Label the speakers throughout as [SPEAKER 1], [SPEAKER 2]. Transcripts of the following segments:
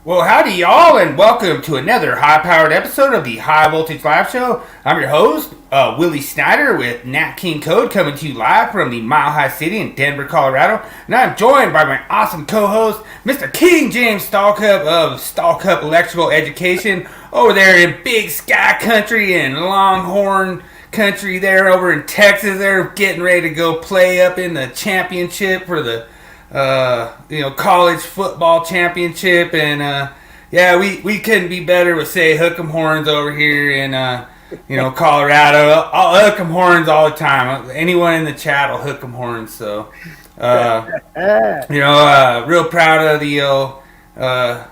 [SPEAKER 1] Well, howdy y'all, and welcome to another high-powered episode of the High Voltage Live Show. I'm your host, Willie Snyder with Nat King Code, coming to you live from the Mile High City in Denver, Colorado. And I'm joined by my awesome co-host, Mr. King James Stallcup of Stallcup Electrical Education, over there in Big Sky Country and Longhorn Country there over in Texas. They're getting ready to go play up in the championship for the college football championship, and we couldn't be better with hook 'em horns over here in Colorado. I'll hook 'em horns all the time. Anyone in the chat will hook 'em horns. So real proud of the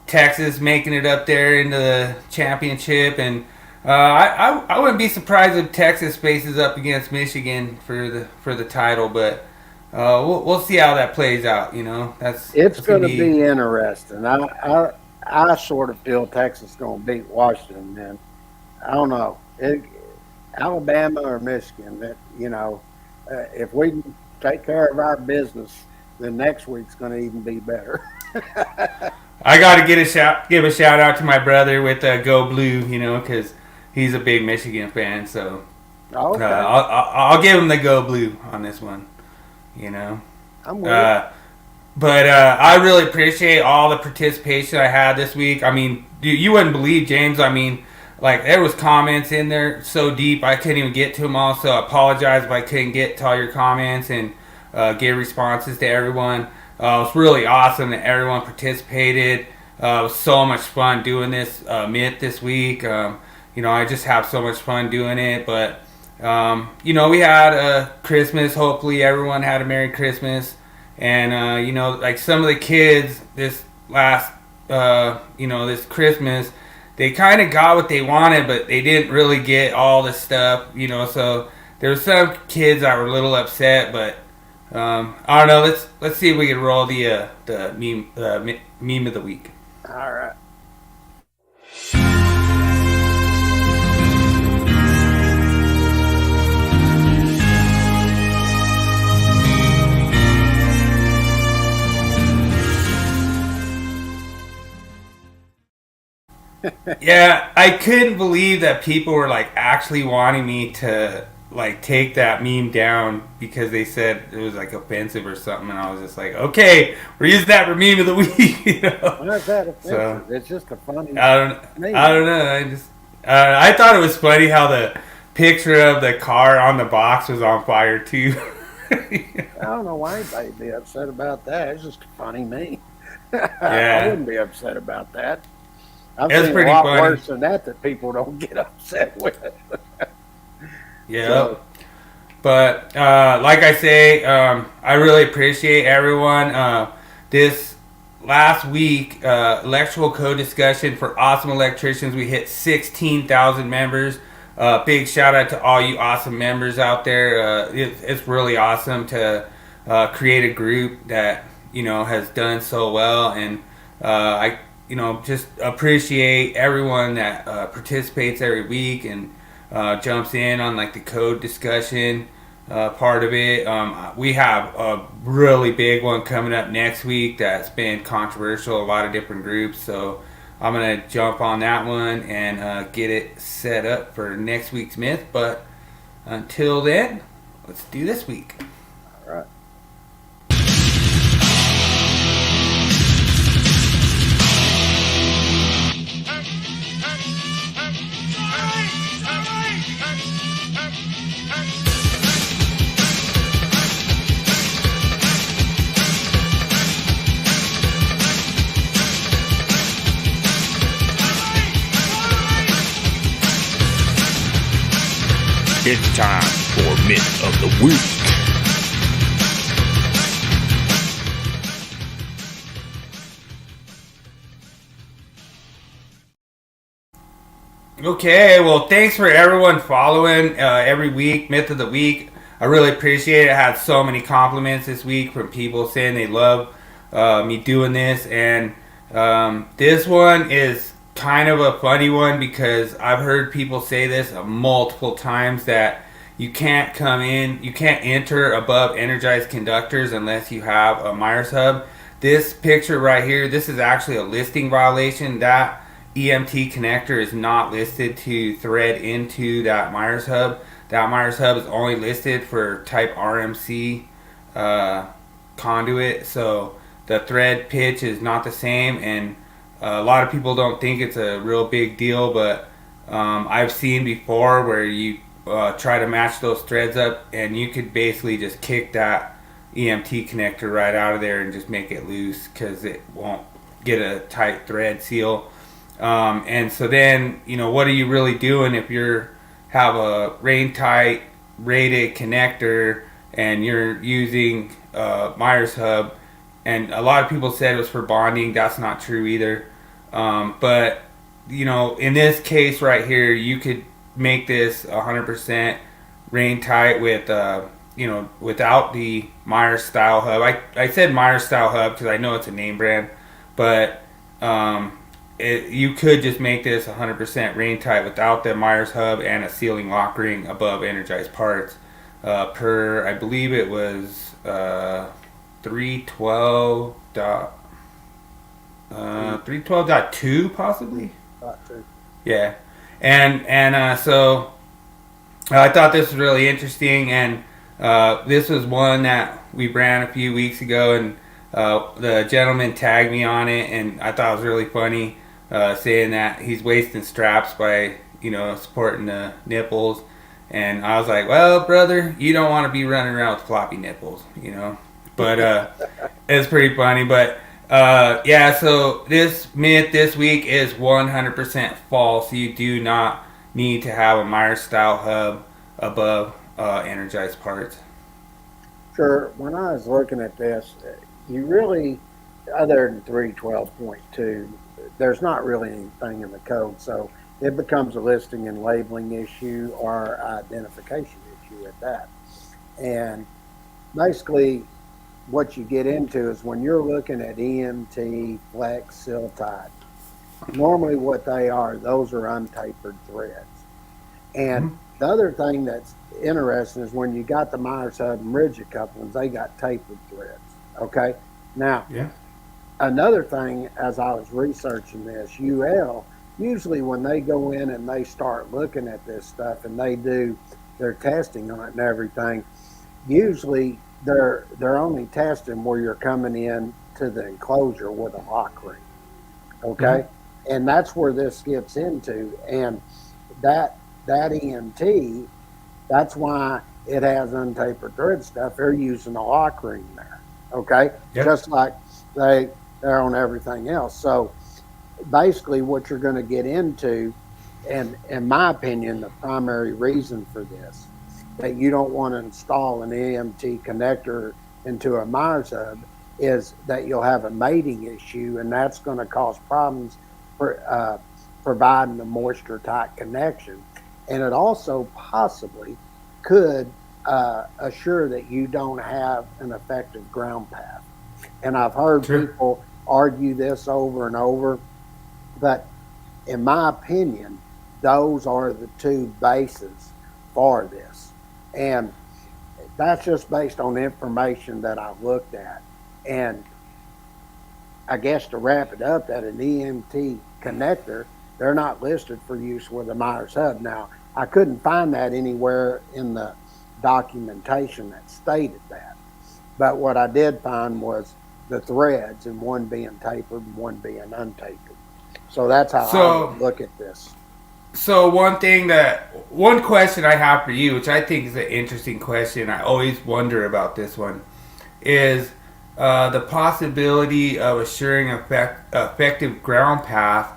[SPEAKER 1] Texas making it up there into the championship, and I wouldn't be surprised if Texas faces up against Michigan for the title, but we'll see how that plays out.
[SPEAKER 2] It's going to be interesting. I sort of feel Texas is going to beat Washington, man. I don't know, Alabama or Michigan. If we can take care of our business, then next week's going to even be better.
[SPEAKER 1] I got to give a shout out to my brother with Go Blue, because he's a big Michigan fan. So
[SPEAKER 2] okay.
[SPEAKER 1] I'll give him the Go Blue on this one.
[SPEAKER 2] I'm with
[SPEAKER 1] but I really appreciate all the participation I had this week. I mean, you wouldn't believe, James. I mean, there was comments in there so deep I couldn't even get to them all. So I apologize if I couldn't get to all your comments and give responses to everyone. It was really awesome that everyone participated. It was so much fun doing this Myth this week. I just have so much fun doing it, but. We had a Christmas. Hopefully everyone had a Merry Christmas. And, some of the kids this last, this Christmas, they kind of got what they wanted, but they didn't really get all the stuff, so there were some kids that were a little upset, but, I don't know. Let's see if we can roll the meme of the week.
[SPEAKER 2] All right.
[SPEAKER 1] Yeah, I couldn't believe that people were actually wanting me to take that meme down because they said it was offensive or something, and I was just like, okay, we're using that for meme of the week.
[SPEAKER 2] Why is that offensive? So, it's just a funny.
[SPEAKER 1] I don't know. I thought it was funny how the picture of the car on the box was on fire too.
[SPEAKER 2] I don't know why anybody'd be upset about that. It's just a funny meme. I
[SPEAKER 1] Yeah,
[SPEAKER 2] wouldn't be upset about that. I've
[SPEAKER 1] it was
[SPEAKER 2] seen a
[SPEAKER 1] pretty
[SPEAKER 2] lot
[SPEAKER 1] funny.
[SPEAKER 2] worse than that people don't get upset with.
[SPEAKER 1] Yeah.
[SPEAKER 2] So,
[SPEAKER 1] But like I say, I really appreciate everyone. This last week, electrical code discussion for awesome electricians, we hit 16,000 members. Big shout out to all you awesome members out there. It's really awesome to create a group that has done so well, and I just appreciate everyone that participates every week and jumps in on like the code discussion part of it. We have a really big one coming up next week that's been controversial, a lot of different groups. So I'm gonna jump on that one and get it set up for next week's myth. But until then, let's do this week.
[SPEAKER 2] all right.
[SPEAKER 3] It's time for Myth of the Week.
[SPEAKER 1] Okay, well, thanks for everyone following every week, Myth of the Week. I really appreciate it. I had so many compliments this week from people saying they love me doing this. And this one is kind of a funny one because I've heard people say this multiple times that you can't enter above energized conductors unless you have a Meyers hub. This picture right here, this is actually a listing violation. That EMT connector is not listed to thread into that Meyers hub. That Meyers hub is only listed for type RMC conduit, so the thread pitch is not the same, and a lot of people don't think it's a real big deal, but I've seen before where you try to match those threads up and you could basically just kick that EMT connector right out of there and just make it loose because it won't get a tight thread seal. And so then, what are you really doing if you have a rain tight rated connector and you're using Meyers hub? And a lot of people said it was for bonding. That's not true either. But in this case right here, you could make this 100% rain tight with without the Meyers style hub. I said Meyers style hub because I know it's a name brand, but you could just make this 100% rain tight without the Meyers hub and a sealing lock ring above energized parts per, I believe it was 312.2 possibly. Yeah, and so I thought this was really interesting, and this was one that we ran a few weeks ago, and the gentleman tagged me on it, and I thought it was really funny, saying that he's wasting straps by supporting the nipples, and I was like, well, brother, you don't want to be running around with floppy nipples, but it's pretty funny. But yeah, so this myth this week is 100% false. You do not need to have a Meyers style hub above energized parts.
[SPEAKER 2] Sure. When I was looking at this, you really, other than 312.2, there's not really anything in the code. So it becomes a listing and labeling issue or identification issue at that. And basically, what you get into is when you're looking at EMT, flex, seal tight, normally what they are, those are untapered threads. And the other thing that's interesting is when you got the Meyers hub and rigid couplings, they got tapered threads. Okay. Now, another thing, as I was researching this, UL, usually when they go in and they start looking at this stuff and they do their testing on it and everything, usually they're only testing where you're coming in to the enclosure with a lock ring. Okay. And that's where this gets into. And that EMT, that's why it has untapered thread stuff, they're using a lock ring there. Okay,
[SPEAKER 1] Yep.
[SPEAKER 2] just like they're on everything else. So basically, what you're going to get into, and in my opinion, the primary reason for this, that you don't want to install an EMT connector into a Meyers hub, is that you'll have a mating issue, and that's going to cause problems for providing a moisture tight connection. And it also possibly could assure that you don't have an effective ground path. And I've heard people argue this over and over, but in my opinion, those are the two bases for this. And that's just based on information that I've looked at. And I guess to wrap it up, that an EMT connector, they're not listed for use with a Meyers hub. Now, I couldn't find that anywhere in the documentation that stated that. But what I did find was the threads, and one being tapered and one being untapered. So that's how I would look at this.
[SPEAKER 1] So one question I have for you, which I think is an interesting question, I always wonder about this one, is the possibility of assuring effective ground path.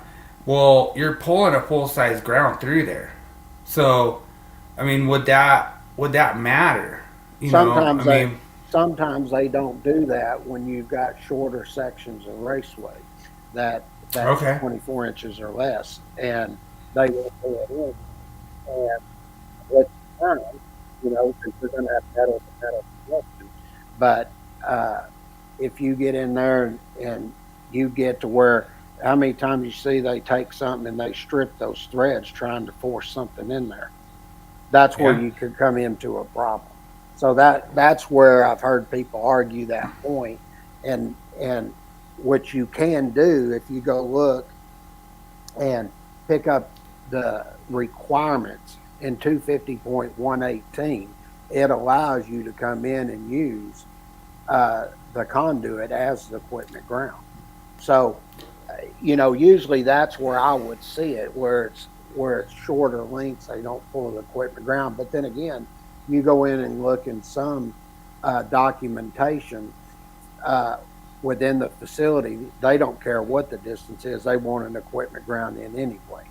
[SPEAKER 1] Well, you're pulling a full-size ground through there. So, I mean, would that matter?
[SPEAKER 2] Sometimes they don't do that when you've got shorter sections of raceway that's 24 inches or less, and they will pull it in. And with time, because you're going to have metal to metal connection. But if you get in there and you get to where, how many times you see they take something and they strip those threads trying to force something in there? That's where you could come into a problem. So that's where I've heard people argue that point. And what you can do, if you go look and pick up the requirements in 250.118, it allows you to come in and use the conduit as the equipment ground. So, usually that's where I would see it, where it's shorter lengths, they don't pull the equipment ground. But then again, you go in and look in some documentation within the facility, they don't care what the distance is, they want an equipment ground in anyway.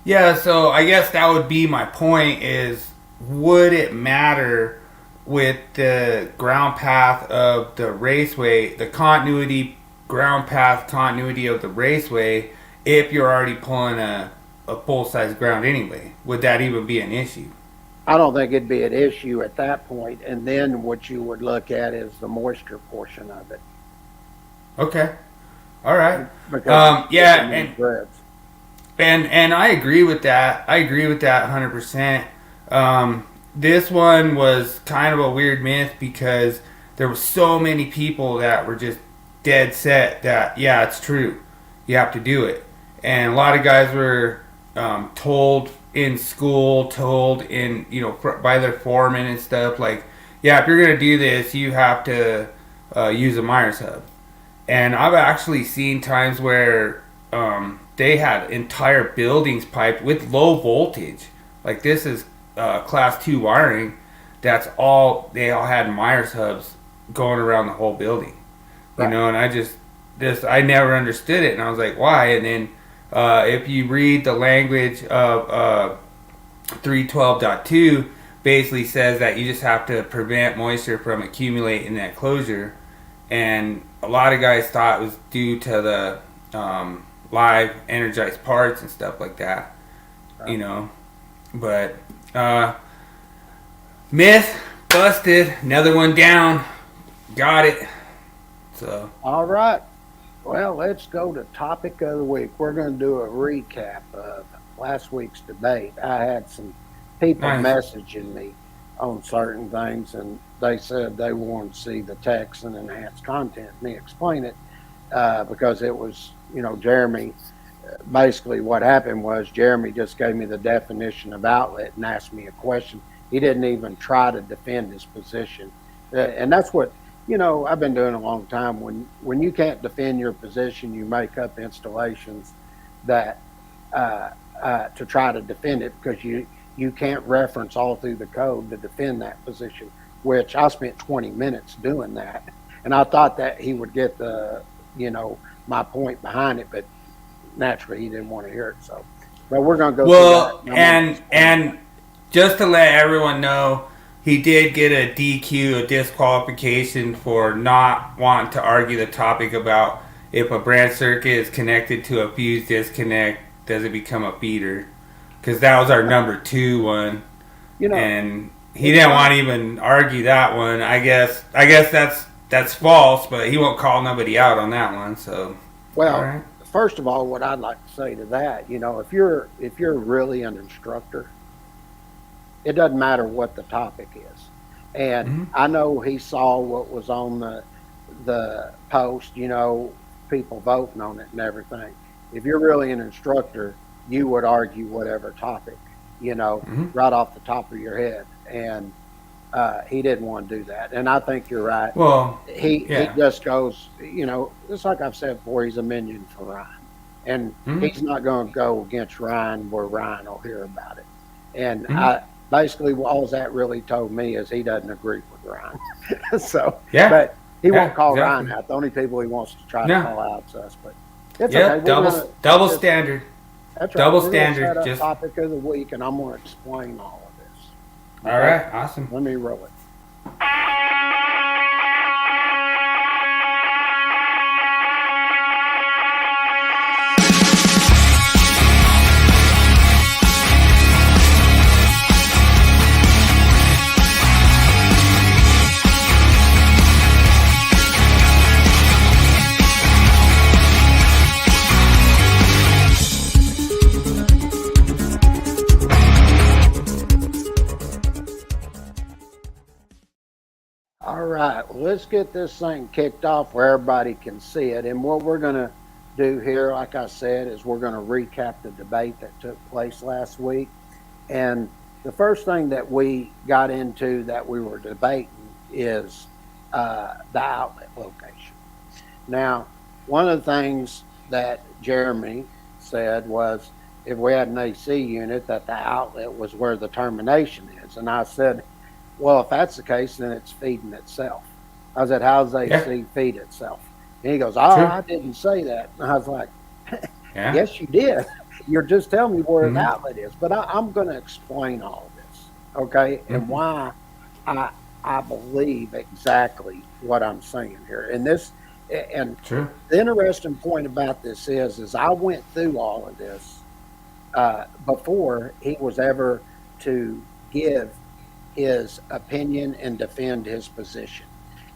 [SPEAKER 1] Yeah, so I guess that would be my point, is would it matter with the ground path of the raceway, the ground path continuity of the raceway, if you're already pulling a full-size ground anyway? Would that even be an issue?
[SPEAKER 2] I don't think it'd be an issue at that point. And then what you would look at is the moisture portion of it.
[SPEAKER 1] Okay. All right. And I agree with that. I agree with that 100%. This one was kind of a weird myth because there were so many people that were just dead set that, yeah, it's true. You have to do it. And a lot of guys were told in school, by their foreman and stuff, like, yeah, if you're going to do this, you have to use a Meyers hub. And I've actually seen times where they had entire buildings piped with low voltage. Like, this is class 2 wiring. They all had Meyers hubs going around the whole building. Right. And I never understood it. And I was like, why? And then if you read the language of 312.2, basically says that you just have to prevent moisture from accumulating in that closure. And a lot of guys thought it was due to the live energized parts and stuff like that. Right. But myth busted, another one down, got it. So
[SPEAKER 2] all right, well, let's go to topic of the week. We're going to do a recap of last week's debate. I had some people messaging me on certain things, and they said they wanted to see the text and enhanced content. Me explain it because it was, Jeremy. Basically, what happened was Jeremy just gave me the definition of outlet and asked me a question. He didn't even try to defend his position, and that's what I've been doing a long time. When you can't defend your position, you make up installations that to try to defend it because you you can't reference all through the code to defend that position, which I spent 20 minutes doing that. And I thought that he would get my point behind it, but naturally he didn't want to hear it. So, but we're going to go
[SPEAKER 1] through that. And just to let everyone know, he did get a DQ, a disqualification, for not wanting to argue the topic about if a branch circuit is connected to a fuse disconnect, does it become a feeder? Because that was our number 2 one, and he didn't want to even argue that one. I guess that's false, but he won't call nobody out on that one. So,
[SPEAKER 2] well, first of all, what I'd like to say to that, if you're really an instructor, it doesn't matter what the topic is. And I know he saw what was on the post, people voting on it and everything. If you're really an instructor, you would argue whatever topic, right off the top of your head. And he didn't want to do that. And I think you're right.
[SPEAKER 1] Well,
[SPEAKER 2] he just goes, just like I've said before, he's a minion for Ryan. And he's not going to go against Ryan where Ryan will hear about it. And basically all that really told me is he doesn't agree with Ryan. So, but he won't call Ryan out. The only people he wants to try to call out is us. But it's okay.
[SPEAKER 1] Double standard.
[SPEAKER 2] That's right.
[SPEAKER 1] Double
[SPEAKER 2] We're
[SPEAKER 1] standard.
[SPEAKER 2] Just topic of the week, and I'm going to explain all of this.
[SPEAKER 1] Okay? All right. Awesome.
[SPEAKER 2] Let me roll it. All right, well, let's get this thing kicked off where everybody can see it. And what we're going to do here, like I said, is we're going to recap the debate that took place last week. And the first thing that we got into that we were debating is the outlet location. Now, one of the things that Jeremy said was if we had an AC unit, that the outlet was where the termination is. And I said, well, if that's the case, then it's feeding itself. I said, how does AC feed itself? And he goes, I didn't say that. And I was like, yes, you did. You're just telling me where the outlet is. But I'm going to explain all of this, okay, and why I believe exactly what I'm saying here. And this, and the interesting point about this is I went through all of this before he was ever to give his opinion and defend his position.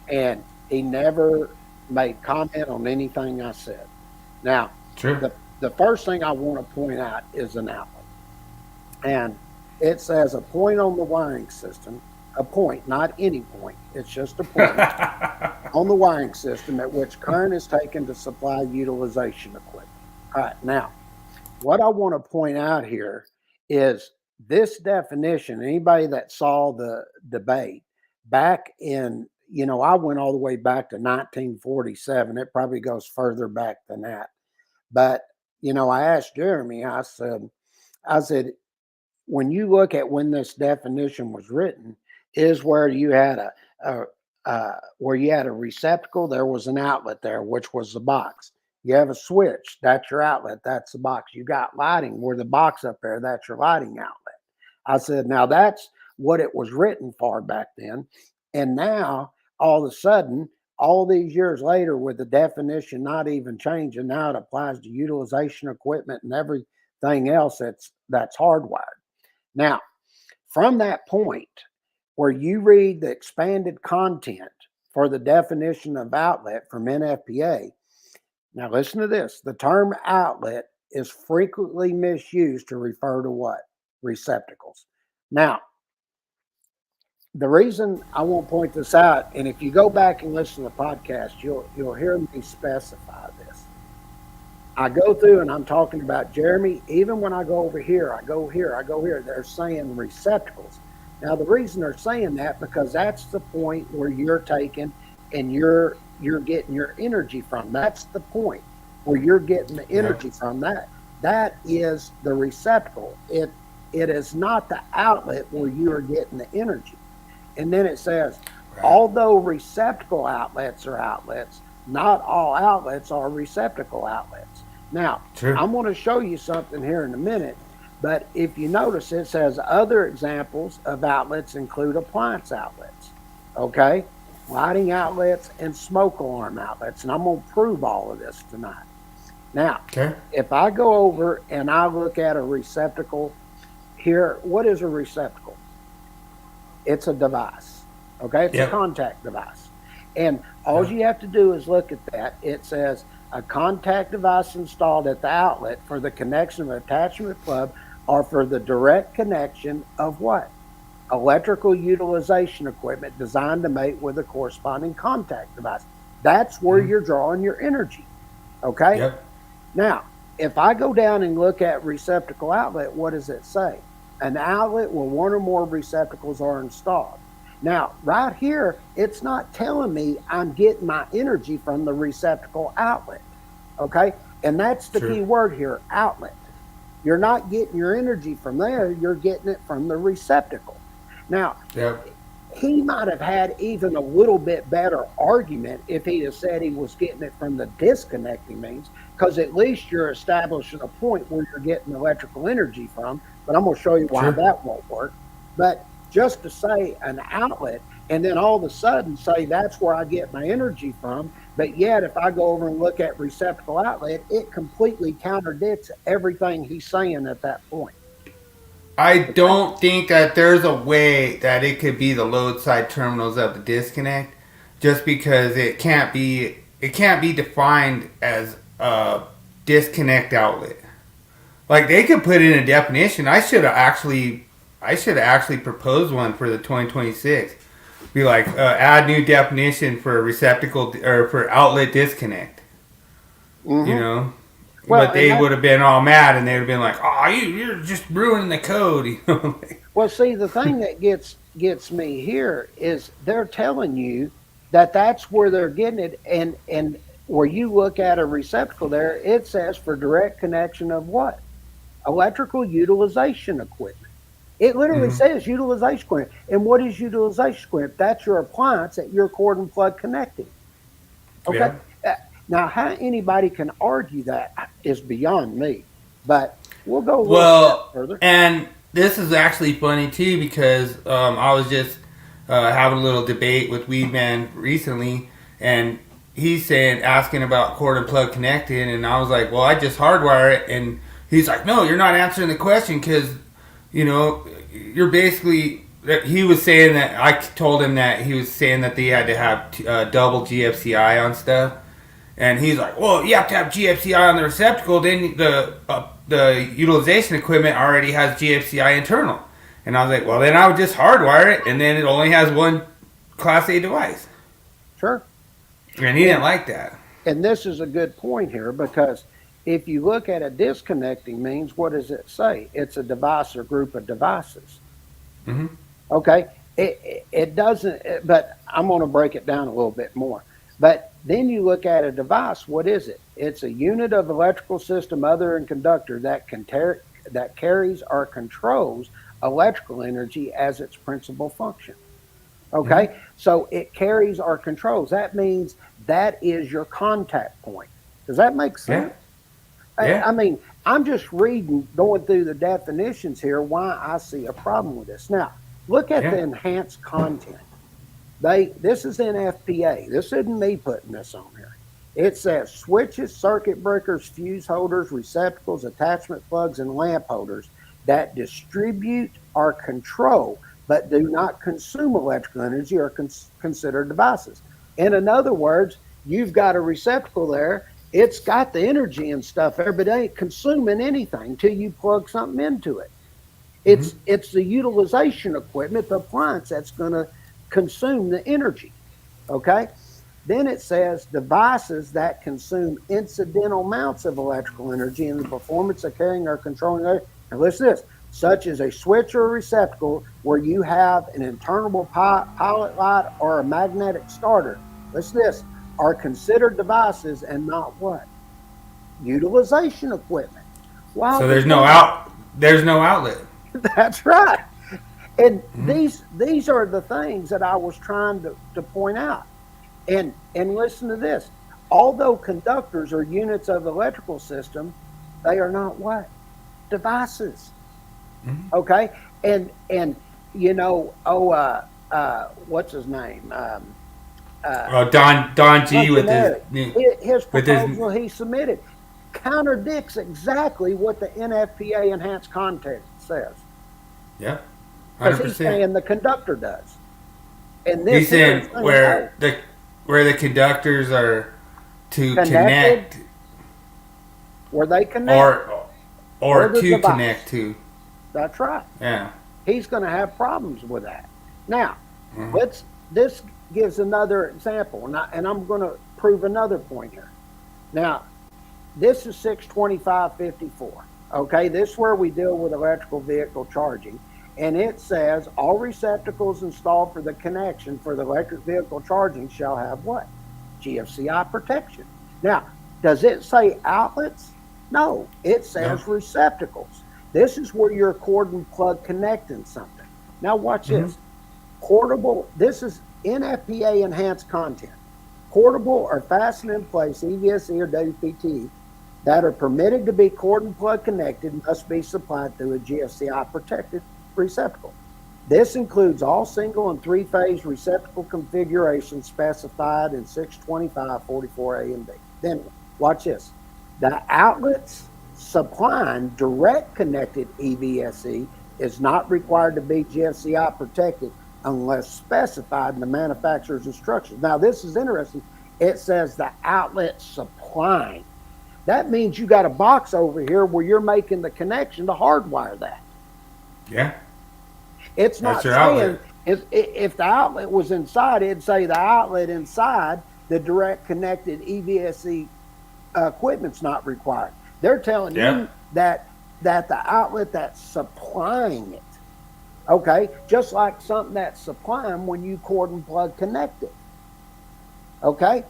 [SPEAKER 2] And he never made comment on anything I said. Now, the first thing I want to point out is an outlet. And it says a point on the wiring system, a point, not any point, it's just a point on the wiring system at which current is taken to supply utilization equipment. All right, now, what I want to point out here is this definition. Anybody that saw the debate back in, I went all the way back to 1947. It probably goes further back than that. But, I asked Jeremy, I said, when you look at when this definition was written, is where you had a receptacle, there was an outlet there, which was the box. You have a switch, that's your outlet, that's the box. You got lighting, where the box up there, that's your lighting outlet. I said, now that's what it was written for back then. And now, all of a sudden, all these years later, with the definition not even changing, now it applies to utilization equipment and everything else that's hardwired. Now, from that point where you read the expanded content for the definition of outlet from NFPA, now listen to this. The term outlet is frequently misused to refer to what? Receptacles. Now, the reason I won't point this out, and if you go back and listen to the podcast, you'll hear me specify this. I go through and I'm talking about Jeremy. Even when I go over here, I go here. They're saying receptacles. Now, the reason they're saying that because that's the point where you're taking and you're getting your energy from. That's the point where you're getting the energy from. That is the receptacle. it is not the outlet where you are getting the energy. And then it says,
[SPEAKER 1] Right.
[SPEAKER 2] although receptacle outlets are outlets, not all outlets are receptacle outlets. Now,
[SPEAKER 1] True.
[SPEAKER 2] I'm going to show you something here in a minute, but if you notice, it says other examples of outlets include appliance outlets, okay, lighting outlets, and smoke alarm outlets. And I'm going to prove all of this tonight. Now,
[SPEAKER 1] Okay.
[SPEAKER 2] if I go over and I look at a receptacle here, what is a receptacle? It's a device, okay? It's a contact device. And all you have to do is look at that. It says a contact device installed at the outlet for the connection of an attachment plug or for the direct connection of what? Electrical utilization equipment designed to mate with a corresponding contact device. That's where you're drawing your energy, okay?
[SPEAKER 1] Yep.
[SPEAKER 2] Now, if I go down and look at receptacle outlet, what does it say? An outlet where one or more receptacles are installed. Now, right here, it's not telling me I'm getting my energy from the receptacle outlet, okay? And that's the key word here, outlet. You're not getting your energy from there, you're getting it from the receptacle. Now, he might have had even a little bit better argument if he had said he was getting it from the disconnecting means, because at least you're establishing a point where you're getting electrical energy from, but I'm going to show you why that won't work. But just to say an outlet and then all of a sudden say that's where I get my energy from, but yet if I go over and look at receptacle outlet, it completely contradicts everything he's saying at that point.
[SPEAKER 1] I don't think that there's a way that it could be the load side terminals of the disconnect, just because it can't be defined as a disconnect outlet. Like, they could put in a definition. I should have actually proposed one for the 2026. Be like, add new definition for receptacle or for outlet disconnect. Mm-hmm. You know. Well, but they would have been all mad, and they would have been like, "Oh, you're just ruining the code." You know?
[SPEAKER 2] Well, see, the thing that gets me here is they're telling you that that's where they're getting it, and where you look at a receptacle there, it says for direct connection of what? Electrical utilization equipment. It literally says utilization equipment. And what is utilization equipment? That's your appliance that you're cord and plug connecting. Okay. Yeah. Now, how anybody can argue that is beyond me, but we'll go a little step further.
[SPEAKER 1] And this is actually funny too, because I was just having a little debate with Weedman recently, and he's asking about cord and plug connecting, and I was like, well, I just hardwire it, and he's like, no, you're not answering the question, because, you know, you're basically, he was saying that, I told him that he was saying that they had to have double GFCI on stuff. And he's like, well, you have to have GFCI on the receptacle, then the utilization equipment already has GFCI internal. And I was like, well, then I would just hardwire it, and then it only has one Class A device.
[SPEAKER 2] Sure.
[SPEAKER 1] And he didn't like that.
[SPEAKER 2] And this is a good point here, because if you look at a disconnecting means, what does it say? It's a device or group of devices. Mm-hmm. Okay. It doesn't, but I'm going to break it down a little bit more. But then you look at a device, what is it? It's a unit of electrical system other than conductor that carries or controls electrical energy as its principal function. Okay? Mm-hmm. So it carries or controls. That means that is your contact point. Does that make sense? Yeah. I mean, I'm just going through the definitions here, why I see a problem with this. Now, look at the enhanced content. This is in FPA. This isn't me putting this on here. It says switches, circuit breakers, fuse holders, receptacles, attachment plugs, and lamp holders that distribute or control but do not consume electrical energy are considered devices. And in other words, you've got a receptacle there. It's got the energy and stuff there, but it ain't consuming anything until you plug something into it. It's the utilization equipment, the appliance, that's going to consume the energy. Okay? Then it says devices that consume incidental amounts of electrical energy in the performance of carrying or controlling energy. Now listen to this, such as a switch or a receptacle where you have an internal pilot light or a magnetic starter. Listen to this, are considered devices and not what? Utilization equipment.
[SPEAKER 1] Wow. So there's no outlet.
[SPEAKER 2] That's right. And these are the things that I was trying to point out. And listen to this. Although conductors are units of the electrical system, they are not what? Devices. Okay? And you know, what's his name?
[SPEAKER 1] Don G with
[SPEAKER 2] his proposal he submitted contradicts exactly what the NFPA enhanced content says.
[SPEAKER 1] Yeah,
[SPEAKER 2] 100%. Because he's saying the conductor does. And
[SPEAKER 1] he's saying where the conductors are to connect,
[SPEAKER 2] where they connect,
[SPEAKER 1] or to device. Connect to.
[SPEAKER 2] That's right.
[SPEAKER 1] Yeah,
[SPEAKER 2] he's going to have problems with that. Now, this gives another example, and I'm going to prove another point here. Now, this is 62554. Okay, this is where we deal with electrical vehicle charging, and it says all receptacles installed for the connection for the electric vehicle charging shall have what? GFCI protection. Now, does it say outlets? No, it says receptacles. This is where you're cord and plug connecting something. Now, watch this. Portable, this is NFPA enhanced content. Portable or fastened in place EVSE or WPT that are permitted to be cord and plug connected must be supplied through a GFCI protected receptacle. This includes all single and three-phase receptacle configurations specified in 62544A and B. Then watch this. The outlets supplying direct connected EVSE is not required to be GFCI protected unless specified in the manufacturer's instructions. Now, this is interesting. It says the outlet supplying. That means you got a box over here where you're making the connection to hardwire that.
[SPEAKER 1] Yeah.
[SPEAKER 2] It's not saying if the outlet was inside, it'd say the outlet inside the direct connected EVSE equipment's not required. They're telling you that the outlet that's supplying it. Okay, just like something that's supplying when you cord and plug connect it. Okay,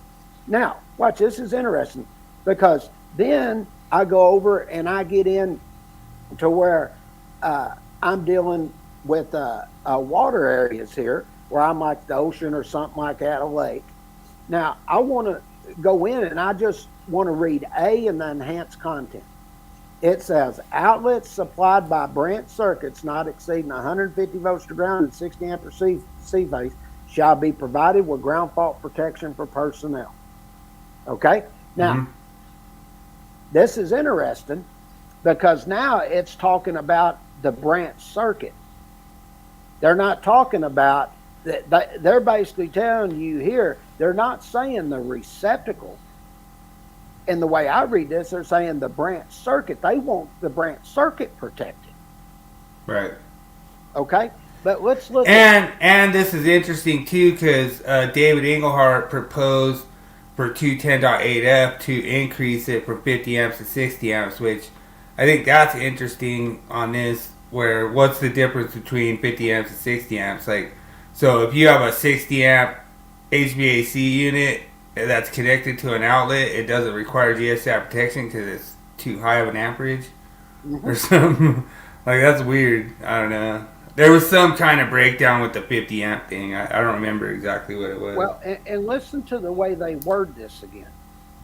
[SPEAKER 2] now watch, this is interesting because then I go over and I get in to where I'm dealing with water areas here where I'm like the ocean or something like that, a lake. Now I want to go in and I just want to read A in the enhanced content. It says outlets supplied by branch circuits not exceeding 150 volts to ground and 60 ampere C phase shall be provided with ground fault protection for personnel. Okay? Now, this is interesting because now it's talking about the branch circuit. They're not talking about, they're basically telling you here, they're not saying the receptacle. And the way I read this, they're saying the branch circuit. They want the branch circuit protected.
[SPEAKER 1] Right.
[SPEAKER 2] Okay? But let's look
[SPEAKER 1] and this is interesting too because David Engelhardt proposed for 210.8F to increase it from 50 amps to 60 amps, which I think that's interesting on this, where what's the difference between 50 amps and 60 amps? Like, so if you have a 60 amp HVAC unit that's connected to an outlet, it doesn't require GSI protection because it's too high of an amperage or something. Like, that's weird. I don't know. There was some kind of breakdown with the 50 amp thing. I don't remember exactly what it was.
[SPEAKER 2] Well, and listen to the way they word this again.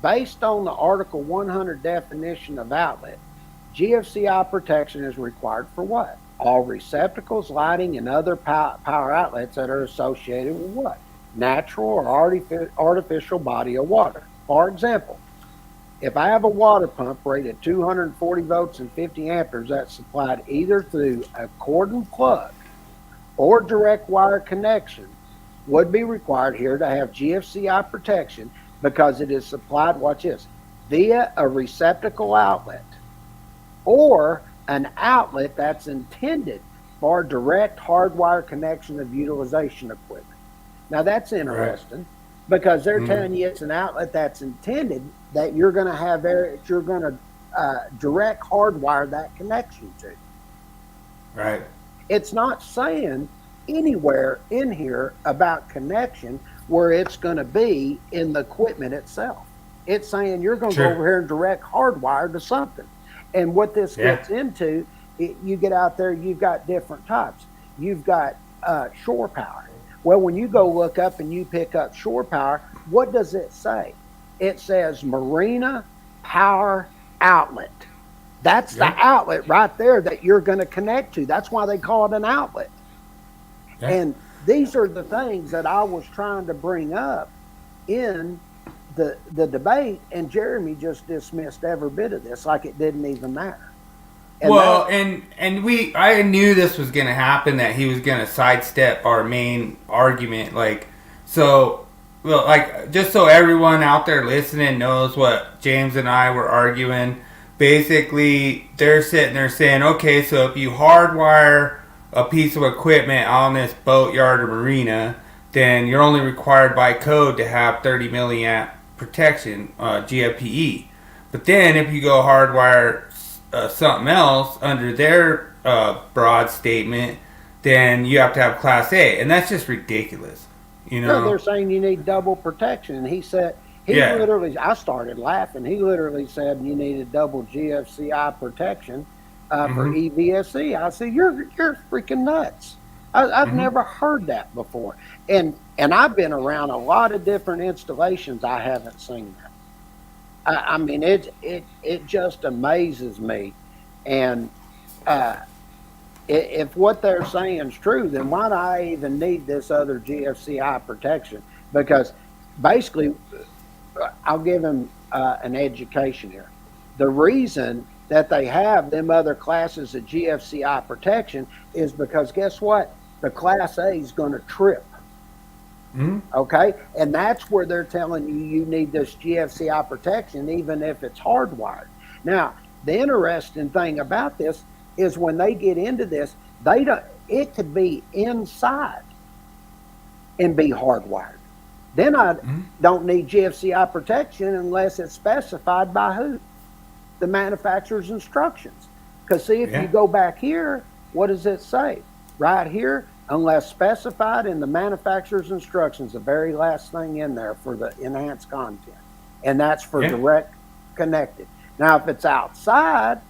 [SPEAKER 2] Based on the Article 100 definition of outlet, GFCI protection is required for what? All receptacles, lighting, and other power outlets that are associated with what? Natural or artificial body of water. For example, if I have a water pump rated 240 volts and 50 amperes that's supplied either through a cord and plug or direct wire connection, would be required here to have GFCI protection because it is supplied, watch this, via a receptacle outlet or an outlet that's intended for direct hardwire connection of utilization equipment. Now that's interesting because they're telling you it's an outlet that's intended that you're going to have there, you're going to direct hardwire that connection to.
[SPEAKER 1] Right.
[SPEAKER 2] It's not saying anywhere in here about connection where it's going to be in the equipment itself. It's saying you're going to go over here and direct hardwire to something. And what this gets into You get out there, you've got different types. You've got shore power. Well, when you go look up and you pick up shore power, what does it say? It says Marina Power Outlet. That's the outlet right there that you're going to connect to. That's why they call it an outlet. And these are the things that I was trying to bring up in the debate, and Jeremy just dismissed every bit of this like it didn't even matter. And
[SPEAKER 1] I knew this was going to happen, that he was going to sidestep our main argument. Just so everyone out there listening knows what James and I were arguing. Basically, they're sitting there saying, okay, so if you hardwire a piece of equipment on this boatyard or marina, then you're only required by code to have 30 milliamp protection, GFPE. But then if you go hardwire something else under their broad statement, then you have to have Class A, and that's just ridiculous.
[SPEAKER 2] No, they're saying you need double protection, and he said literally. I started laughing. He literally said you needed double GFCI protection for EVSE. I said you're freaking nuts. I've never heard that before, and I've been around a lot of different installations. I haven't seen that. I mean, it just amazes me, and if what they're saying is true, then why do I even need this other GFCI protection? Because basically, I'll give them an education here. The reason that they have them other classes of GFCI protection is because guess what? The Class A is going to trip. Okay? And that's where they're telling you need this GFCI protection, even if it's hardwired. Now, the interesting thing about this is when they get into this, it could be inside and be hardwired. Then I don't need GFCI protection unless it's specified by who? The manufacturer's instructions. Because see, if you go back here, what does it say? Right here, unless specified in the manufacturer's instructions, the very last thing in there for the enhanced content. And that's for direct connected. Now, if it's outside,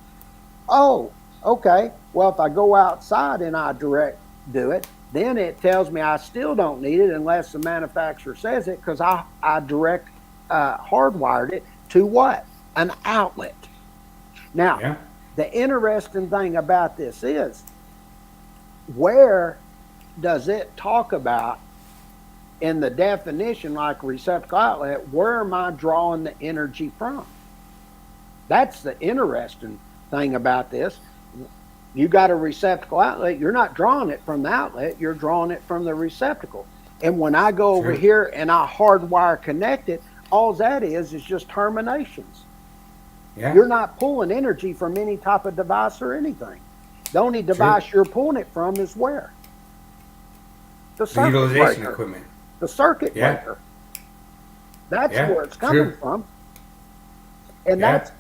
[SPEAKER 2] okay, well, if I go outside and I direct do it, then it tells me I still don't need it unless the manufacturer says it, because I direct hardwired it to what? An outlet. Now, the interesting thing about this is, where does it talk about in the definition, like receptacle outlet, where am I drawing the energy from? That's the interesting thing about this. You got a receptacle outlet, you're not drawing it from the outlet, you're drawing it from the receptacle. And when I go over here and I hardwire connect it, all that is just terminations. You're not pulling energy from any type of device or anything. The only device you're pulling it from is where? The circuit
[SPEAKER 1] utilization
[SPEAKER 2] breaker.
[SPEAKER 1] Equipment.
[SPEAKER 2] The circuit breaker. That's where it's coming from. And that's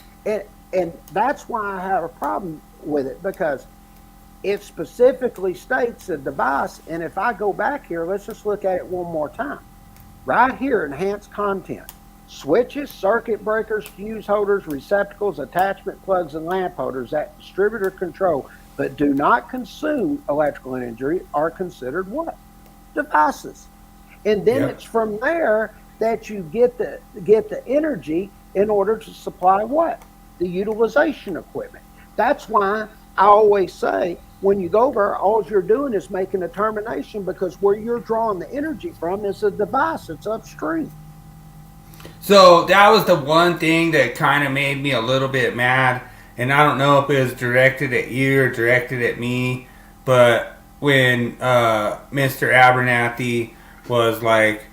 [SPEAKER 2] why I have a problem with it, because it specifically states the device. And if I go back here, let's just look at it one more time. Right here, enhanced content. Switches, circuit breakers, fuse holders, receptacles, attachment plugs, and lamp holders that distributor control but do not consume electrical energy are considered what? Devices. And then it's from there that you get the energy in order to supply what? The utilization equipment. That's why I always say, when you go over, all you're doing is making a termination, because where you're drawing the energy from is a device. It's upstream.
[SPEAKER 1] So that was the one thing that kind of made me a little bit mad. And I don't know if it was directed at you or directed at me, but when Mr. Abernathy was like,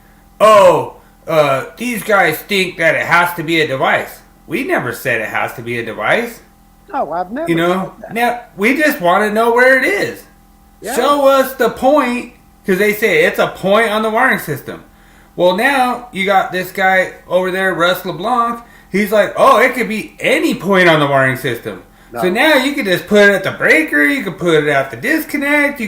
[SPEAKER 1] these guys think that it has to be a device. We never said it has to be a device.
[SPEAKER 2] No, I've never said that.
[SPEAKER 1] Now, we just want to know where it is. Yeah. Show us the point, because they say it's a point on the wiring system. Well, now you got this guy over there, Russ LeBlanc. He's like, it could be any point on the wiring system. No. So now you can just put it at the breaker, you can put it at the disconnect,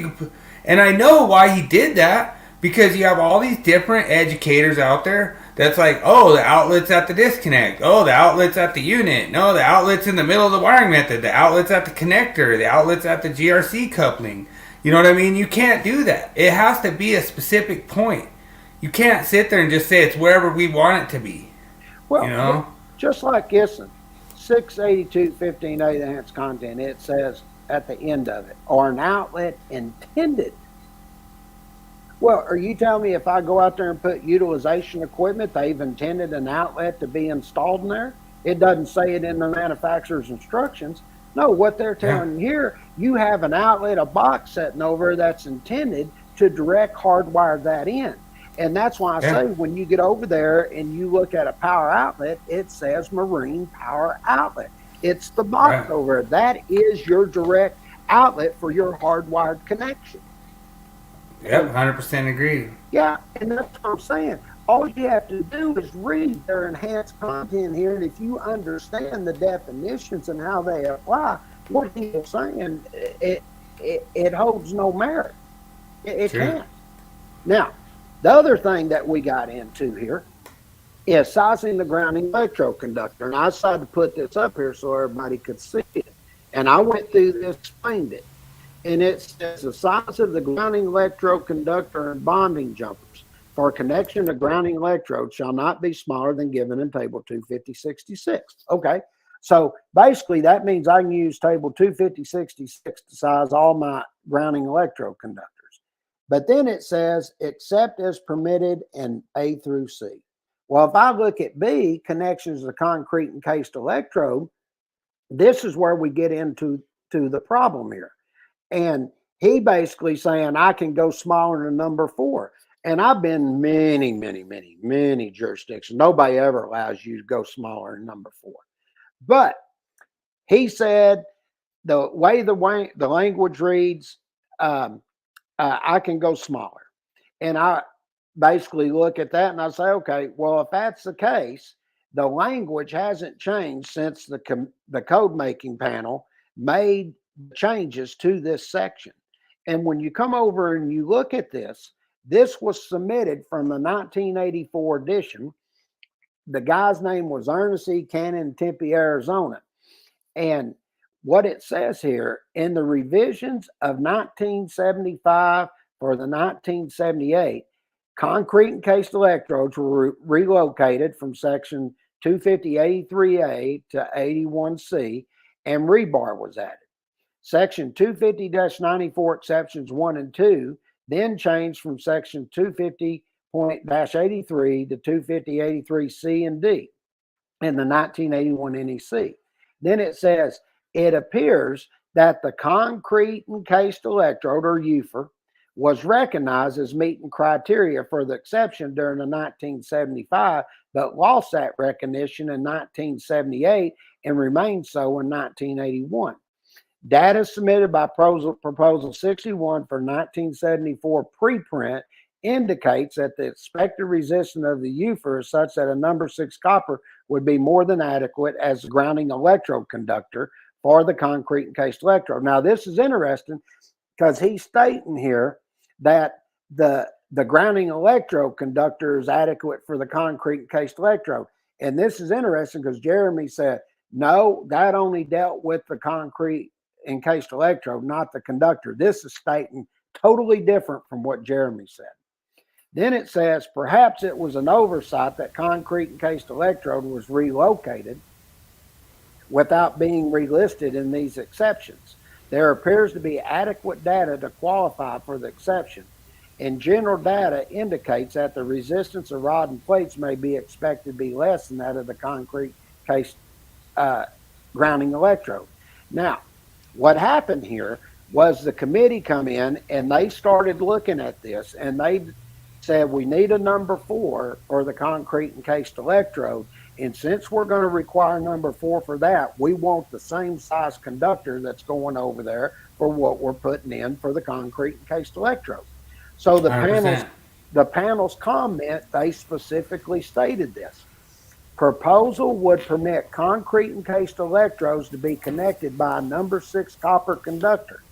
[SPEAKER 1] and I know why he did that, because you have all these different educators out there that's like, oh, the outlet's at the disconnect. Oh, the outlet's at the unit. No, the outlet's in the middle of the wiring method. The outlet's at the connector. The outlet's at the GRC coupling. You know what I mean? You can't do that. It has to be a specific point. You can't sit there and just say it's wherever we want it to be.
[SPEAKER 2] Well,
[SPEAKER 1] you know?
[SPEAKER 2] Just like Gibson, 682 15/8 amps content, it says at the end of it, or an outlet intended. Well, are you telling me if I go out there and put utilization equipment, they've intended an outlet to be installed in there? It doesn't say it in the manufacturer's instructions. No, what they're telling you here, you have an outlet, a box sitting over that's intended to direct hardwire that in. And that's why I say when you get over there and you look at a power outlet, it says marine power outlet. It's the box over there. That is your direct outlet for your hardwired connection.
[SPEAKER 1] Yep, 100% agree.
[SPEAKER 2] Yeah, and that's what I'm saying. All you have to do is read their enhanced content here, and if you understand the definitions and how they apply, what he's saying, it holds no merit. It can't. Now, the other thing that we got into here is sizing the grounding electroconductor, and I decided to put this up here so everybody could see it. And I went through this, explained it. And it says the size of the grounding electroconductor and bonding jumpers for connection to grounding electrodes shall not be smaller than given in table 250-66. Okay, so basically that means I can use table 250-66 to size all my grounding electroconductors. But then it says except as permitted in A through C. Well, if I look at B, connections to concrete encased electrode, this is where we get into the problem here. And he basically saying I can go smaller than number 4. And I've been many jurisdictions. Nobody ever allows you to go smaller than number 4. But he said the way the language reads, I can go smaller. And I basically look at that and I say, okay, well, if that's the case, the language hasn't changed since the code making panel made changes to this section. And when you come over and you look at this was submitted from the 1984 edition. The guy's name was Ernest E. Cannon, Tempe, Arizona. And what it says here, in the revisions of 1975 for the 1978, concrete encased electrodes were relocated from section 250-83A to 81C, and rebar was added. Section 250-94 exceptions 1 and 2 then changed from section 250.83 to 250-83C and D in the 1981 NEC. Then it says, it appears that the concrete encased electrode, or UFER, was recognized as meeting criteria for the exception during the 1975, but lost that recognition in 1978 and remained so in 1981. Data submitted by Proposal 61 for 1974 preprint indicates that the expected resistance of the UFER is such that a number 6 copper would be more than adequate as the grounding electroconductor for the concrete encased electrode. Now, this is interesting because he's stating here that the grounding electroconductor is adequate for the concrete encased electrode. And this is interesting because Jeremy said, no, that only dealt with the concrete encased electrode, not the conductor. This is stating totally different from what Jeremy said. Then it says, perhaps it was an oversight that concrete encased electrode was relocated without being relisted in these exceptions. There appears to be adequate data to qualify for the exception, and general data indicates that the resistance of rod and plates may be expected to be less than that of the concrete encased grounding electrode. Now, what happened here was the committee come in and they started looking at this, and they said we need a number 4 for the concrete encased electrode, and since we're going to require number 4 for that, we want the same size conductor that's going over there for what we're putting in for the concrete encased electrode. So the 100%. panel's comment, they specifically stated this. Proposal would permit concrete encased electrodes to be connected by a number 6 copper conductor.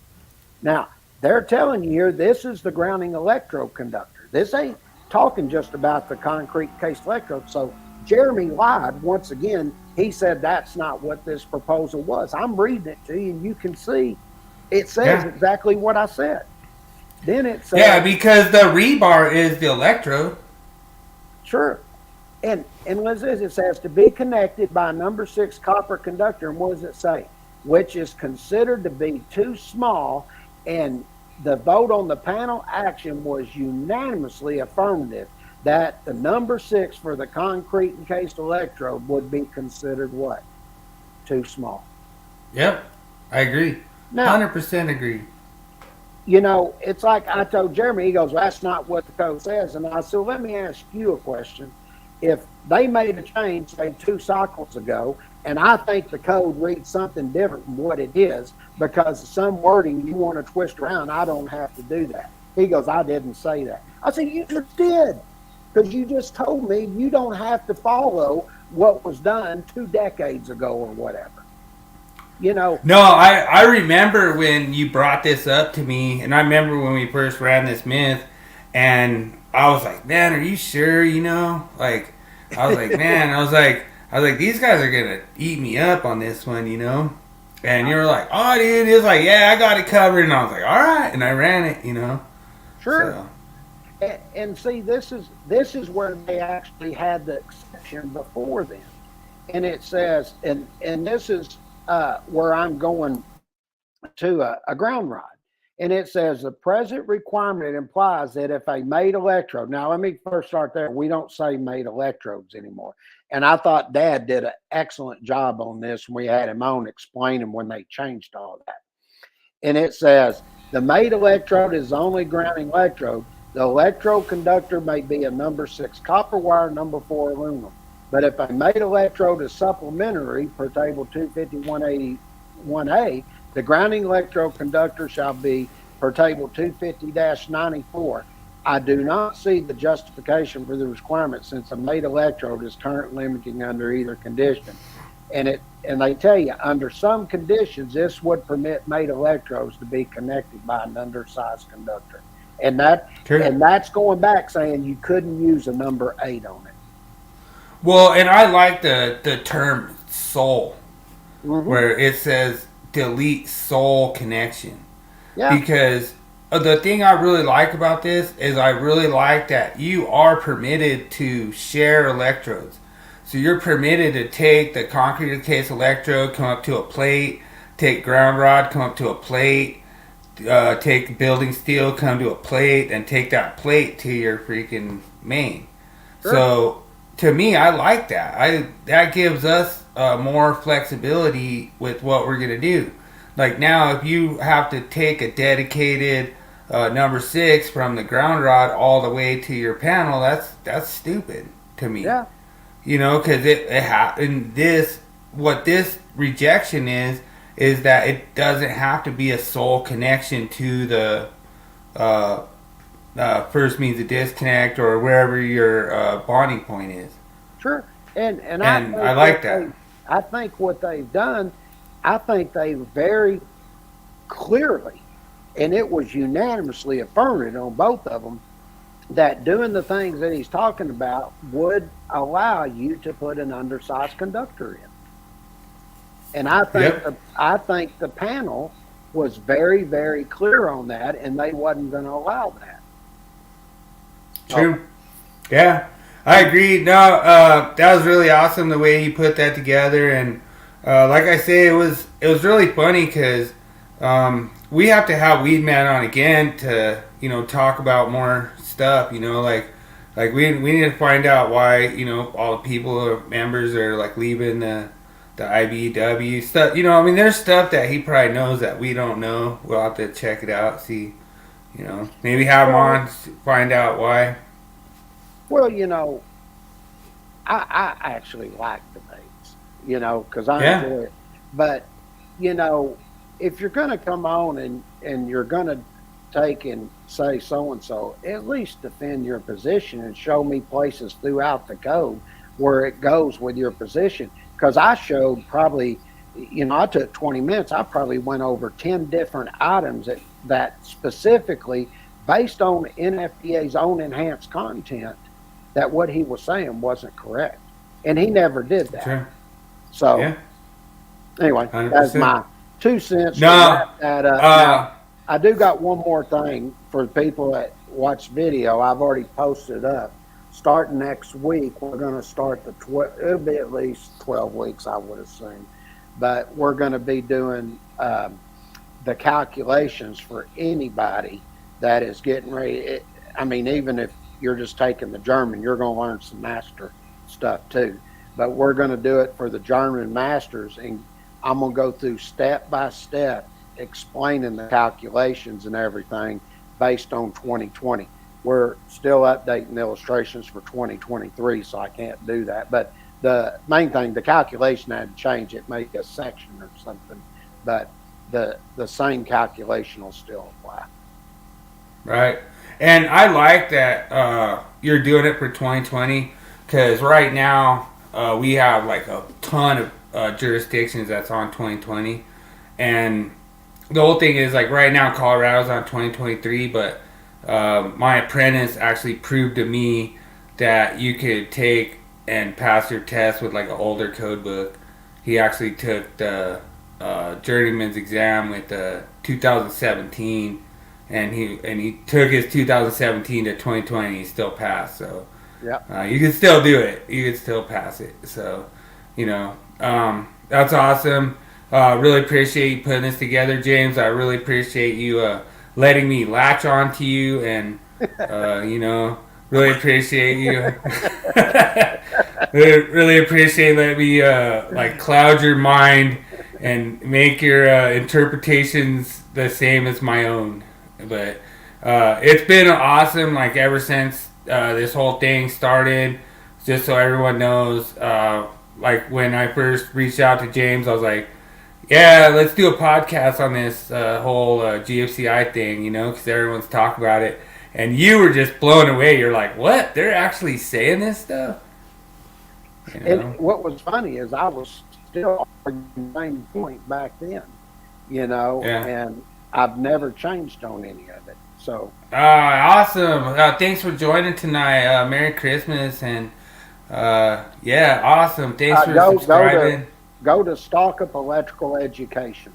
[SPEAKER 2] Now, they're telling you here this is the grounding electroconductor. This ain't talking just about the concrete encased electrode. So Jeremy lied once again. He said that's not what this proposal was. I'm reading it to you, and you can see it says exactly what I said. Then it says,
[SPEAKER 1] because the rebar is the electrode.
[SPEAKER 2] Sure. And what it says, it says to be connected by a number 6 copper conductor. And what does it say? Which is considered to be too small. And the vote on the panel action was unanimously affirmative that the number 6 for the concrete encased electrode would be considered what? Too small.
[SPEAKER 1] Yep, I agree. Now, 100% agree.
[SPEAKER 2] You know, it's like I told Jeremy, he goes, well, that's not what the code says. And I said, well, let me ask you a question. If they made a change, say 2 cycles ago, and I think the code reads something different from what it is because of some wording you want to twist around, I don't have to do that. He goes, I didn't say that. I said, you just did, because you just told me you don't have to follow what was done 2 decades ago or whatever. You know. No,
[SPEAKER 1] I remember when you brought this up to me, and I remember when we first ran this myth, and I was like, man, are you sure? You know, like, I was like, man, I was like, these guys are gonna eat me up on this one, you know. And you were like, oh, dude, it was like, yeah, I got it covered, and I was like, all right, and I ran it, you know.
[SPEAKER 2] Sure. So. And see, this is where they actually had the exception before then, and it says, and this is where I'm going to a ground rod. And it says the present requirement implies that if a made electrode, now let me first start there. We don't say made electrodes anymore. And I thought Dad did an excellent job on this. We had him on explaining when they changed all that. And it says the made electrode is the only grounding electrode. The electrode conductor may be a number 6 copper wire, number 4 aluminum. But if a made electrode is supplementary per table 250-181A, the grounding electrode conductor shall be per table 250-94. I do not see the justification for the requirement since a made electrode is current limiting under either condition. And they tell you under some conditions this would permit made electrodes to be connected by an undersized conductor. And that's going back saying you couldn't use a number 8 on it.
[SPEAKER 1] Well, and I like the term soul, where it says delete soul connection. Yeah. Because the thing I really like about this is I really like that you are permitted to share electrodes. So you're permitted to take the concrete encased electrode, come up to a plate, take ground rod, come up to a plate, take building steel, come to a plate, and take that plate to your freaking main. Sure. So to me, I like that. That gives us more flexibility with what we're gonna do. Like now, if you have to take a dedicated number 6 from the ground rod all the way to your panel, that's stupid to me. Yeah. You know, because what this rejection is that it doesn't have to be a sole connection to the first means of disconnect or wherever your bonding point is.
[SPEAKER 2] Sure, and
[SPEAKER 1] I like that.
[SPEAKER 2] I think what they've done, I think they very clearly, and it was unanimously affirmed on both of them, that doing the things that he's talking about would allow you to put an undersized conductor in. And I think the panel was very, very clear on that, and they wasn't going to allow that.
[SPEAKER 1] True. Yeah, I agree. No, that was really awesome the way you put that together, and like I say, it was really funny because we have to have Weedman on again to talk about more stuff. Like we need to find out why all the people or members are like leaving the IBW stuff. There's stuff that he probably knows that we don't know. We'll have to check it out, see, maybe have him on, find out why.
[SPEAKER 2] Well, I actually like debates, because I enjoy it. But, if you're going to come on and you're going to take and say so-and-so, at least defend your position and show me places throughout the code where it goes with your position. Because I showed probably, I took 20 minutes. I probably went over 10 different items that specifically based on NFPA's own enhanced content, that what he was saying wasn't correct. And he never did that.
[SPEAKER 1] Sure.
[SPEAKER 2] So,
[SPEAKER 1] Yeah.
[SPEAKER 2] Anyway,
[SPEAKER 1] 100%.
[SPEAKER 2] that's my 2 cents.
[SPEAKER 1] No.
[SPEAKER 2] To wrap that up. Now, I do got one more thing for the people that watch video. I've already posted up. Starting next week, we're going to start it'll be at least 12 weeks, I would assume. But we're going to be doing the calculations for anybody that is getting ready. Even if you're just taking the German, you're going to learn some master stuff too. But we're going to do it for the German masters, and I'm going to go through step by step explaining the calculations and everything based on 2020. We're still updating the illustrations for 2023, so I can't do that. But the main thing, the calculation had to change. It made a section or something, but the same calculation will still apply.
[SPEAKER 1] Right. And I like that you're doing it for 2020, because right now we have like a ton of jurisdictions that's on 2020. And the whole thing is, like, right now Colorado's on 2023, but my apprentice actually proved to me that you could take and pass your test with like an older code book. He actually took the journeyman's exam with 2017, and he took his 2017 to 2020. He still passed. So
[SPEAKER 2] yeah,
[SPEAKER 1] you can still do it. You can still pass it. So that's awesome. Really appreciate you putting this together, James. I really appreciate you letting me latch on to you, and really appreciate you. really appreciate letting me cloud your mind and make your interpretations the same as my own. But it's been awesome, like, ever since this whole thing started. Just so everyone knows, like, when I first reached out to James, I was like, yeah, let's do a podcast on this whole GFCI thing, because everyone's talking about it. And you were just blown away. You're like, what? They're actually saying this stuff?
[SPEAKER 2] And what was funny is I was still arguing the same point back then, and I've never changed on any of it. So
[SPEAKER 1] awesome. Thanks for joining tonight. Merry Christmas. And awesome. Thanks for subscribing.
[SPEAKER 2] Go to Stallcup Electrical Education,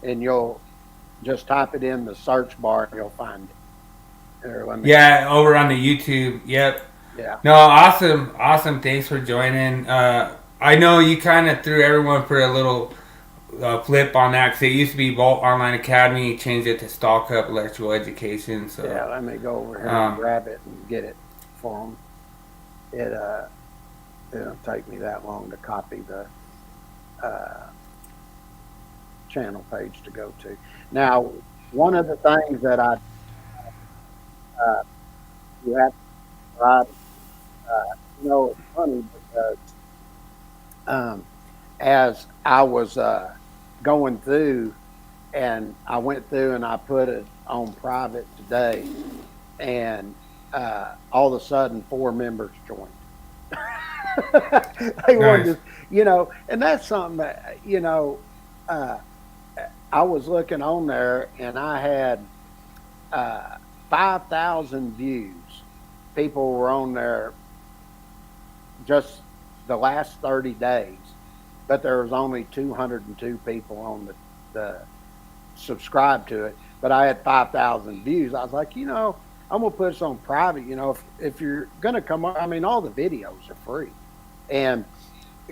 [SPEAKER 2] and you'll just type it in the search bar and you'll find it.
[SPEAKER 1] Over on the YouTube. Yep.
[SPEAKER 2] Yeah.
[SPEAKER 1] No, awesome. Thanks for joining. I know you kind of threw everyone for a little flip on that, because it used to be DeWalt Online Academy. Changed it to Stallcup Electrical Education. So
[SPEAKER 2] yeah, let me go over here and grab it and get it for them. It'll take me that long to copy the channel page to go to. Now, one of the things that you have to subscribe, it's funny because as I was going through, and I went through and I put it on private today, and all of a sudden 4 members joined. They wanted to, and that's something that, I was looking on there, and I had 5,000 views. People were on there just the last 30 days, but there was only 202 people on the subscribe to it, but I had 5,000 views. I was like, I'm gonna put this on private. If you're gonna come over, all the videos are free, and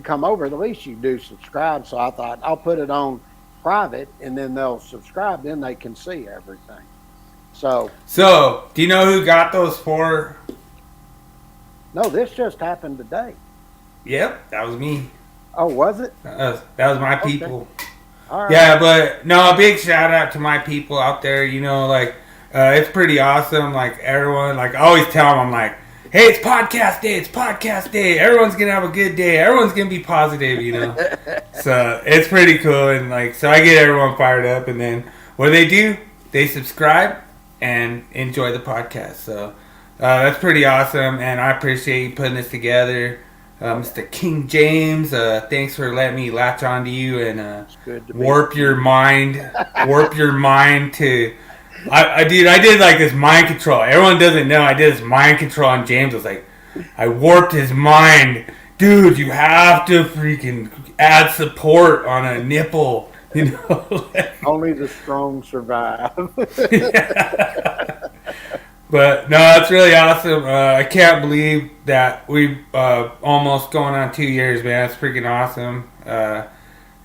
[SPEAKER 2] come over, at least you do subscribe. So I thought I'll put it on private, and then they'll subscribe, then they can see everything. So
[SPEAKER 1] do you know who got those 4?
[SPEAKER 2] No, this just happened today.
[SPEAKER 1] Yep, that was me.
[SPEAKER 2] Oh, was it?
[SPEAKER 1] That was my people.
[SPEAKER 2] Okay. All right.
[SPEAKER 1] Yeah, but no, a big shout out to my people out there. It's pretty awesome. Like, everyone, like, I always tell them, I'm like, hey, it's podcast day. It's podcast day. Everyone's gonna have a good day. Everyone's gonna be positive. So it's pretty cool, and so I get everyone fired up. And then what do? They subscribe and enjoy the podcast. So that's pretty awesome, and I appreciate you putting this together. Mr. King James, thanks for letting me latch onto you and warp your mind to I did like this mind control. Everyone doesn't know I did this mind control on James. I was like, I warped his mind. Dude, you have to freaking add support on a nipple. You know?
[SPEAKER 2] Only the strong survive.
[SPEAKER 1] But no, it's really awesome. I can't believe that we've almost going on 2 years, man. It's freaking awesome.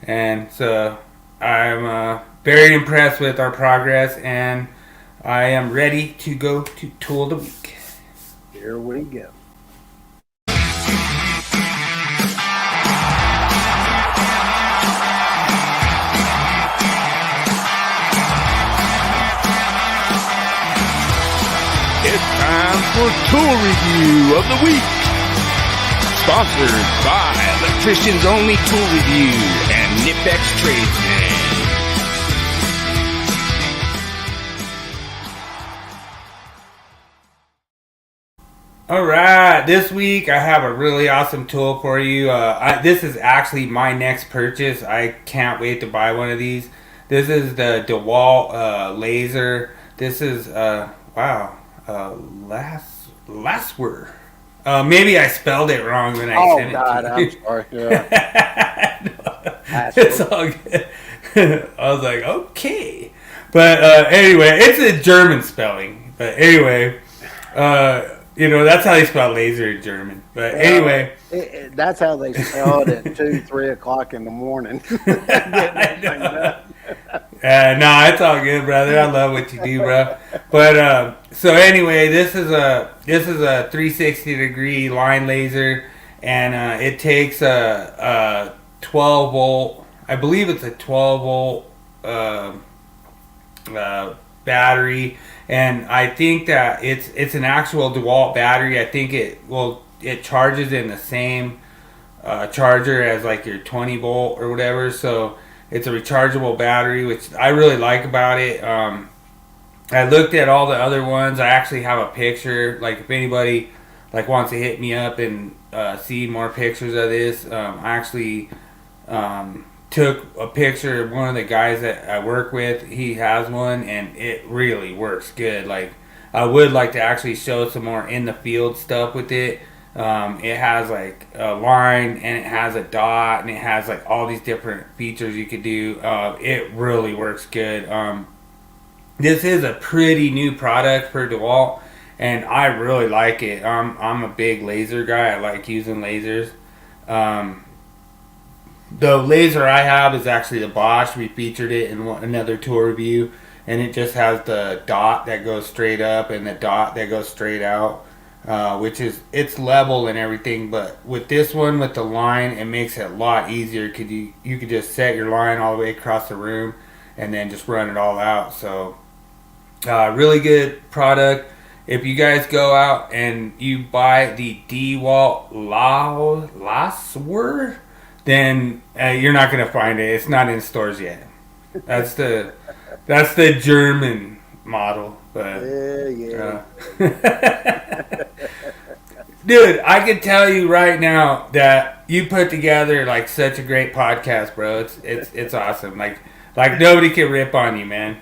[SPEAKER 1] And so I'm very impressed with our progress, and I am ready to go to Tool of the Week.
[SPEAKER 2] Here we go.
[SPEAKER 3] It's time for Tool Review of the Week. Sponsored by Electricians Only Tool Review and Nipex Tradesman.
[SPEAKER 1] Alright, this week I have a really awesome tool for you. This is actually my next purchase. I can't wait to buy one of these. This is the DeWalt laser. This is, Laswer. Maybe I spelled it wrong when I sent it to you.
[SPEAKER 2] I'm sorry. Yeah.
[SPEAKER 1] It's all good. I was like, okay. But anyway, it's a German spelling. But anyway, that's how they spell laser in German. But anyway.
[SPEAKER 2] That's how they spell it at 2, 3 o'clock in the morning.
[SPEAKER 1] No, it's all good, brother. I love what you do, bro. But so anyway, this is a 360-degree line laser, and it takes a 12 volt. I believe it's a 12 volt battery, and I think that it's an actual DeWalt battery. I think it charges in the same charger as like your 20 volt or whatever. So it's a rechargeable battery, which I really like about it. I looked at all the other ones. I actually have a picture. Like if anybody wants to hit me up and see more pictures of this, I actually took a picture of one of the guys that I work with. He has one, and it really works good. Like I would like to actually show some more in the field stuff with it. It has like a line, and it has a dot, and it has like all these different features you could do. It really works good. This is a pretty new product for DeWalt, and I really like it. I'm a big laser guy. I like using lasers. The laser I have is actually the Bosch. We featured it in another tool review, and it just has the dot that goes straight up and the dot that goes straight out. Which is, it's level and everything, but with this one, with the line, it makes it a lot easier because you could just set your line all the way across the room and then just run it all out. So really good product. If you guys go out and you buy the DeWalt Laswer, then you're not going to find it. It's not in stores yet. That's the German model. But,
[SPEAKER 2] yeah.
[SPEAKER 1] Dude, I can tell you right now that you put together like such a great podcast, bro. It's awesome. Like nobody can rip on you, man.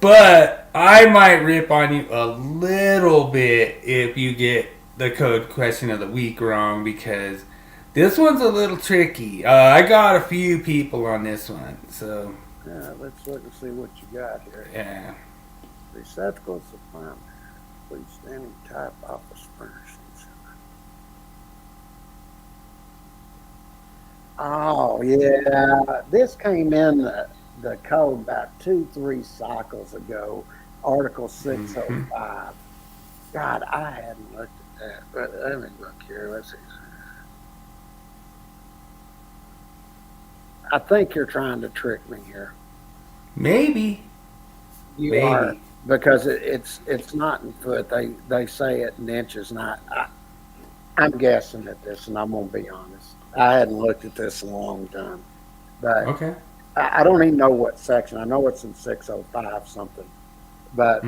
[SPEAKER 1] But I might rip on you a little bit if you get the code question of the week wrong, because this one's a little tricky. I got a few people on this one, so
[SPEAKER 2] let's look and see what you got here.
[SPEAKER 1] Yeah.
[SPEAKER 2] Receptacles of primary, freestanding type office furnishings. Oh yeah, this came in the code about 2-3 cycles ago. Article 605. God, I hadn't looked at that. But let me look here. Let's see. I think you're trying to trick me here.
[SPEAKER 1] Maybe.
[SPEAKER 2] You are, because it's not in foot. They say it in inches. Not. I'm guessing at this, and I'm gonna be honest. I hadn't looked at this in a long time, but
[SPEAKER 1] okay.
[SPEAKER 2] I don't even know what section. I know it's in 605 something, but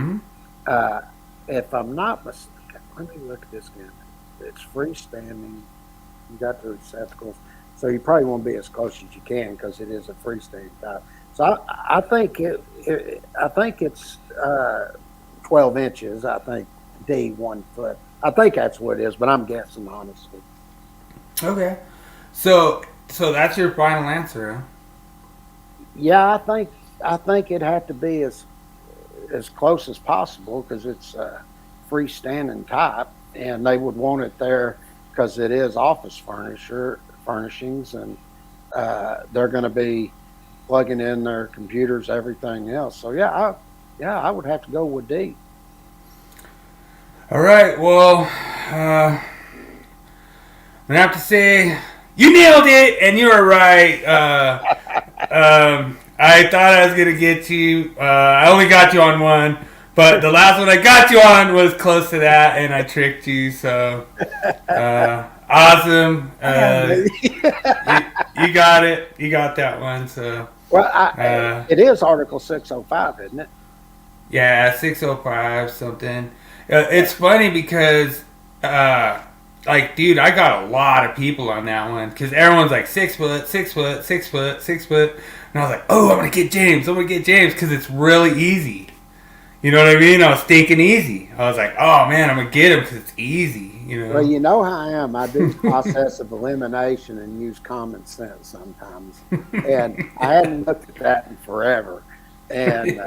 [SPEAKER 2] if I'm not mistaken, let me look at this again. It's freestanding. You got the receptacles, so you probably won't be as close as you can because it is a freestanding type. So I think I think it's 12 inches. I think D 1 foot. I think that's what it is, but I'm guessing honestly.
[SPEAKER 1] Okay. So that's your final answer, huh?
[SPEAKER 2] Yeah, I think it'd have to be as close as possible because it's freestanding type, and they would want it there because it is office furnishings, and they're going to be plugging in their computers, everything else. So I would have to go with D.
[SPEAKER 1] All right. Well, I'm gonna have to say you nailed it, and you were right. I thought I was gonna get you. I only got you on one, but the last one I got you on was close to that, and I tricked you. So awesome. You got it. You got that one. So
[SPEAKER 2] well, it is Article 605, isn't it?
[SPEAKER 1] Yeah, 605 something. It's funny because, like, dude, I got a lot of people on that one because everyone's like 6 foot, 6 foot, 6 foot, 6 foot, and I was like, oh, I'm gonna get James because it's really easy. You know what I mean? I was thinking easy. I was like, oh man, I'm gonna get him because it's easy. You know.
[SPEAKER 2] Well, you know how I am. I do process of elimination and use common sense sometimes, and I hadn't looked at that in forever, and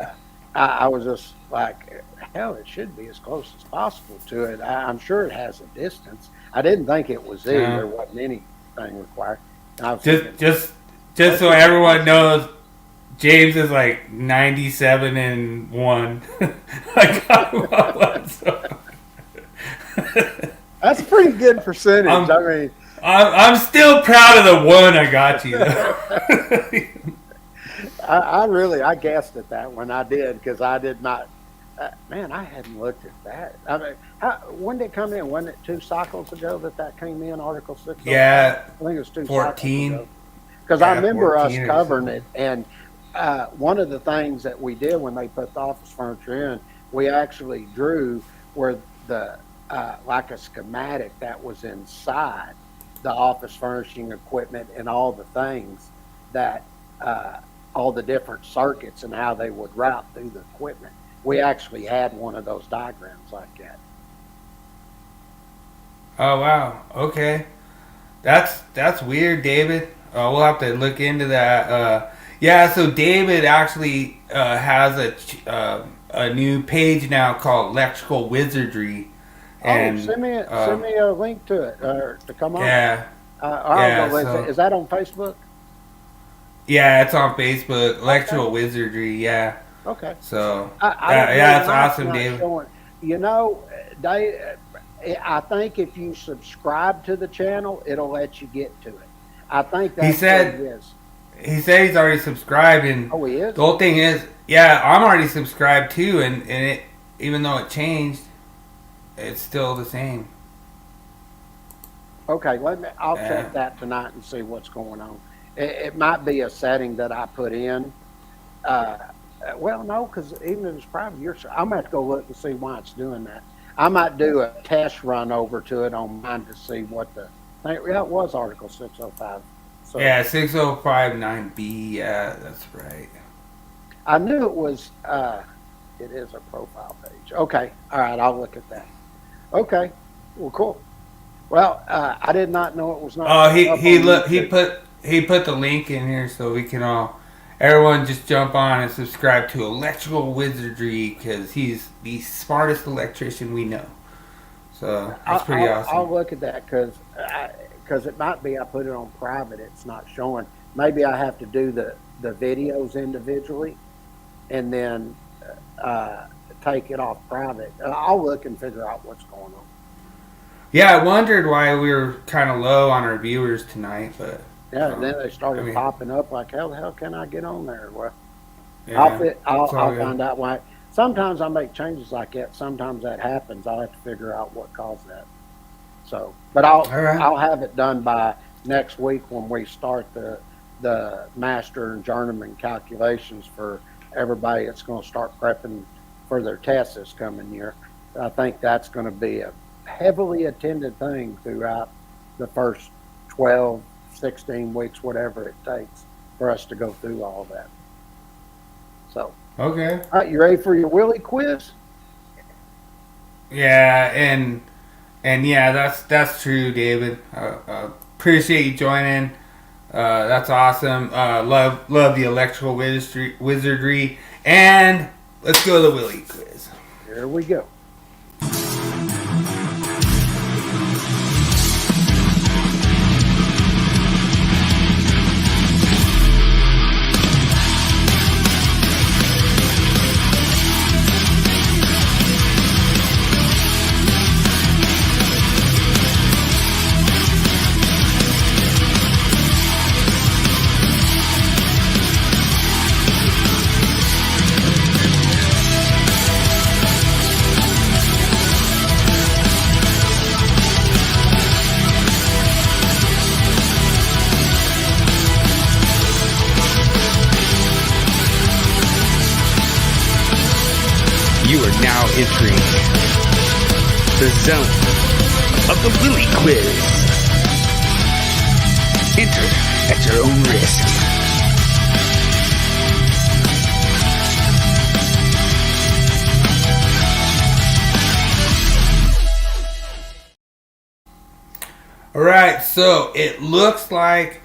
[SPEAKER 2] I was just like, hell, it should be as close as possible to it. I'm sure it has a distance. I didn't think it was E. There wasn't anything required.
[SPEAKER 1] Just so everyone knows, James is like 97-1. I got him on one, so.
[SPEAKER 2] That's a pretty good percentage.
[SPEAKER 1] I'm still proud of the one I got you, though.
[SPEAKER 2] I guessed at that one. I did because I did not. Man, I hadn't looked at that. I mean, when did it come in? Wasn't it 2 cycles ago that came in, Article 6?
[SPEAKER 1] Yeah,
[SPEAKER 2] I think it was 2
[SPEAKER 1] 14.
[SPEAKER 2] cycles ago. Because I remember us covering it, and one of the things that we did when they put the office furniture in, we actually drew where the like a schematic that was inside the office furnishing equipment and all the things that all the different circuits and how they would route through the equipment. We actually had one of those diagrams like that.
[SPEAKER 1] Oh wow. Okay. That's weird, David. We'll have to look into that. Yeah. So David actually has a new page now called Electrical Wizardry. And
[SPEAKER 2] send me a link to it to come on.
[SPEAKER 1] Yeah.
[SPEAKER 2] Is that on Facebook?
[SPEAKER 1] Yeah, it's on Facebook. Electrical Wizardry. Yeah.
[SPEAKER 2] Okay.
[SPEAKER 1] So
[SPEAKER 2] it's
[SPEAKER 1] awesome, David.
[SPEAKER 2] You know, I think if you subscribe to the channel, it'll let you get to it. I think that's what it is.
[SPEAKER 1] He said he's already subscribed, and
[SPEAKER 2] he is.
[SPEAKER 1] The whole thing is, yeah, I'm already subscribed too, and it, even though it changed, it's still the same.
[SPEAKER 2] Okay, I'll check that tonight and see what's going on. It might be a setting that I put in. Well, no, because even if it's private, I'm going to have to go look and see why it's doing that. I might do a test run over to it on mine to see what the thing. Yeah, it was Article 605. So,
[SPEAKER 1] yeah, 6059B. Yeah, that's right.
[SPEAKER 2] I knew it was. It is a profile page. Okay, all right, I'll look at that. Okay, well, cool. Well, I did not know it was not.
[SPEAKER 1] Oh, he put the link in here so we can everyone just jump on and subscribe to Electrical Wizardry because he's the smartest electrician we know. So that's pretty awesome.
[SPEAKER 2] I'll look at that because it might be I put it on private. It's not showing. Maybe I have to do the videos individually and then take it off private. I'll look and figure out what's going on.
[SPEAKER 1] Yeah, I wondered why we were kind of low on our viewers tonight, but
[SPEAKER 2] yeah, then they started popping up like, how the hell can I get on there? Well,
[SPEAKER 1] yeah,
[SPEAKER 2] I'll find out why. Sometimes I make changes like that. Sometimes that happens. I'll have to figure out what caused that. So, but I'll have it done by next week when we start the master and journeyman calculations for everybody that's going to start prepping for their tests this coming year. I think that's going to be a heavily attended thing throughout the first 12, 16 weeks, whatever it takes for us to go through all that. So,
[SPEAKER 1] Okay.
[SPEAKER 2] all right, you ready for your Willie quiz?
[SPEAKER 1] Yeah, and yeah, that's true, David. Appreciate you joining. That's awesome. Love the electrical wizardry. And let's go to the Willie quiz.
[SPEAKER 2] Here we go.
[SPEAKER 3] You are now entering the zone of the Willie Quiz. Enter at your own risk.
[SPEAKER 1] All right, so it looks like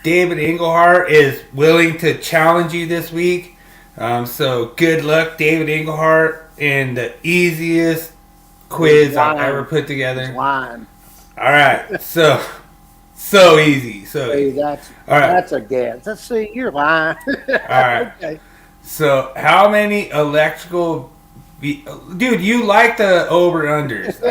[SPEAKER 1] David Englehart is willing to challenge you this week. So good luck, David Englehart, in the easiest quiz I've ever put together.
[SPEAKER 2] Line.
[SPEAKER 1] All right, so easy.
[SPEAKER 2] See, that's a guess. Let's see, you're lying.
[SPEAKER 1] All right.
[SPEAKER 2] Okay.
[SPEAKER 1] So how many electrical... Dude, you like the over-unders.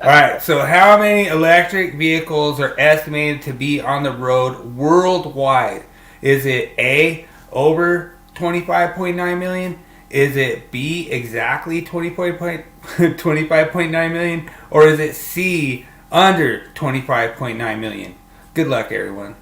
[SPEAKER 1] All right, so how many electric vehicles are estimated to be on the road worldwide? Is it A, over 25.9 million? Is it B, exactly 25.9 million? Or is it C, under 25.9 million? Good luck, everyone.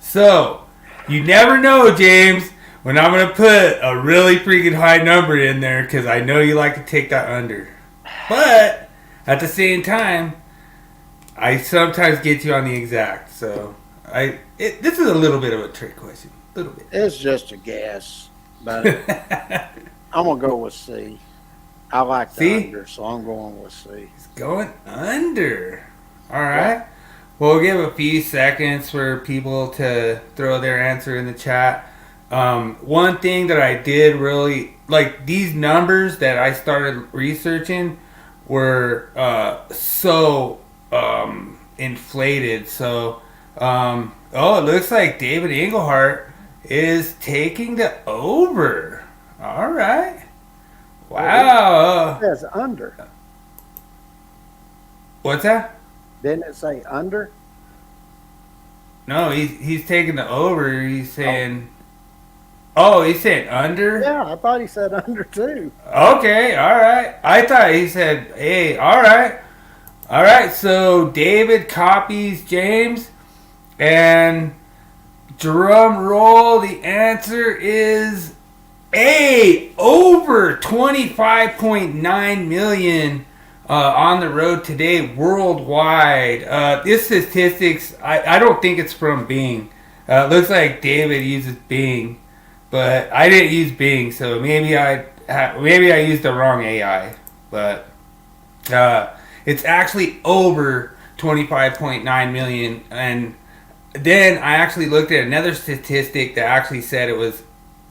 [SPEAKER 1] So, you never know, James, when I'm going to put a really freaking high number in there because I know you like to take that under. But, at the same time, I sometimes get you on the exact. So, this is a little bit of a trick question. A little bit.
[SPEAKER 2] It's just a guess, but I'm going to go with C. I like the under, so I'm going with C.
[SPEAKER 1] It's going under. All right. Yeah. We'll give a few seconds for people to throw their answer in the chat. One thing that I did really like, these numbers that I started researching were so inflated. So, it looks like David Englehart is taking the over. All right. Wow.
[SPEAKER 2] It says under.
[SPEAKER 1] What's that?
[SPEAKER 2] Didn't it say under?
[SPEAKER 1] No, he's taking the over. He's saying, he's saying under?
[SPEAKER 2] Yeah, I thought he said under too.
[SPEAKER 1] Okay, all right. I thought he said, hey, all right. All right, so David copies James. And drum roll, the answer is A, over 25.9 million. On the road today worldwide. This statistics, I don't think it's from Bing. Looks like David uses Bing, but I didn't use Bing, so maybe I used the wrong AI. But it's actually over 25.9 million. And then I actually looked at another statistic that actually said it was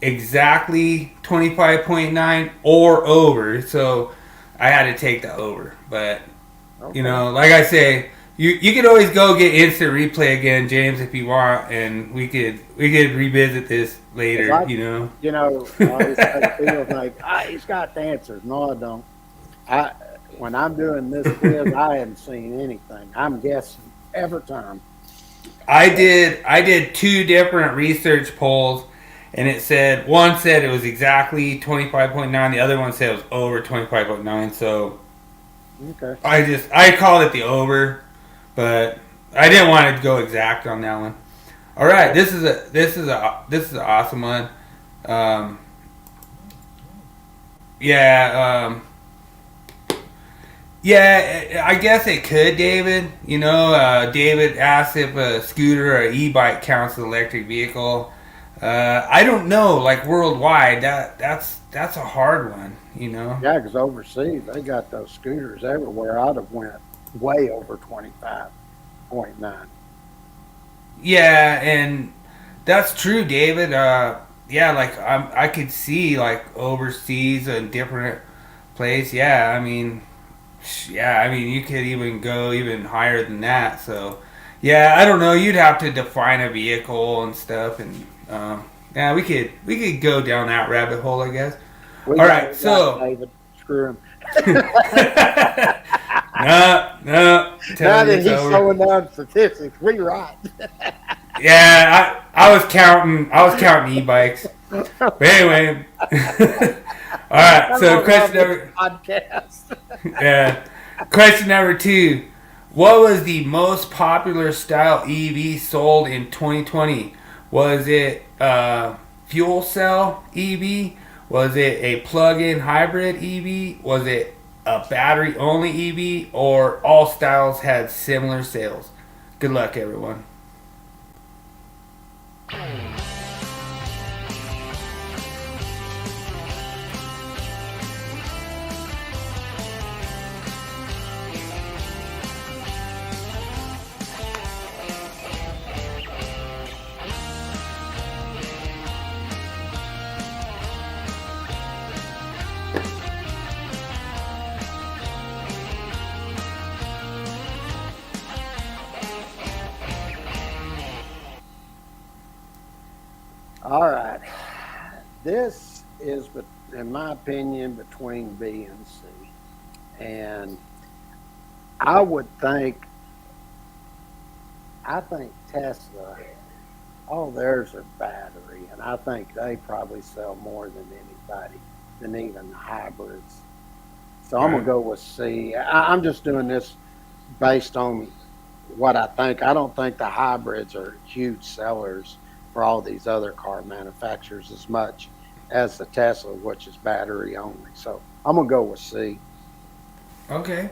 [SPEAKER 1] exactly 25.9 or over. So I had to take the over, but okay. Like I say, you could always go get instant replay again, James, if you want, and we could revisit this later.
[SPEAKER 2] I always feel like he's got the answers. No, I don't. When I'm doing this quiz, I haven't seen anything. I'm guessing every time.
[SPEAKER 1] I did 2 different research polls, and it said one said it was exactly 25.9, the other one said it was over 25.9. So
[SPEAKER 2] Okay.
[SPEAKER 1] I called it the over, but I didn't want to go exact on that one. All right, this is an awesome one. Yeah, I guess it could, David. You know, David asked if a scooter or e-bike counts as an electric vehicle. I don't know, like worldwide, that's a hard one, you know.
[SPEAKER 2] Yeah, because overseas they got those scooters everywhere. I'd have went way over 25.9.
[SPEAKER 1] Yeah, and that's true, David. Yeah, like I could see like overseas and different place. Yeah, I mean, you could even go even higher than that. So, yeah, I don't know. You'd have to define a vehicle and stuff, and yeah, we could go down that rabbit hole, I guess. All right, so
[SPEAKER 2] David, screw him.
[SPEAKER 1] no.
[SPEAKER 2] Now that he's throwing down statistics, we right.
[SPEAKER 1] Yeah, I was counting e-bikes. But anyway, all right. So question number 2. What was the most popular style EV sold in 2020? Was it fuel cell EV? Was it a plug-in hybrid EV? Was it a battery-only EV? Or all styles had similar sales? Good luck, everyone.
[SPEAKER 2] All right. This is, in my opinion, between B and C. And I think Tesla, all theirs are battery, and I think they probably sell more than anybody, than even the hybrids. So I'm going to go with C. I'm just doing this based on what I think. I don't think the hybrids are huge sellers for all these other car manufacturers as much as the Tesla, which is battery only. So I'm going to go with C.
[SPEAKER 1] Okay.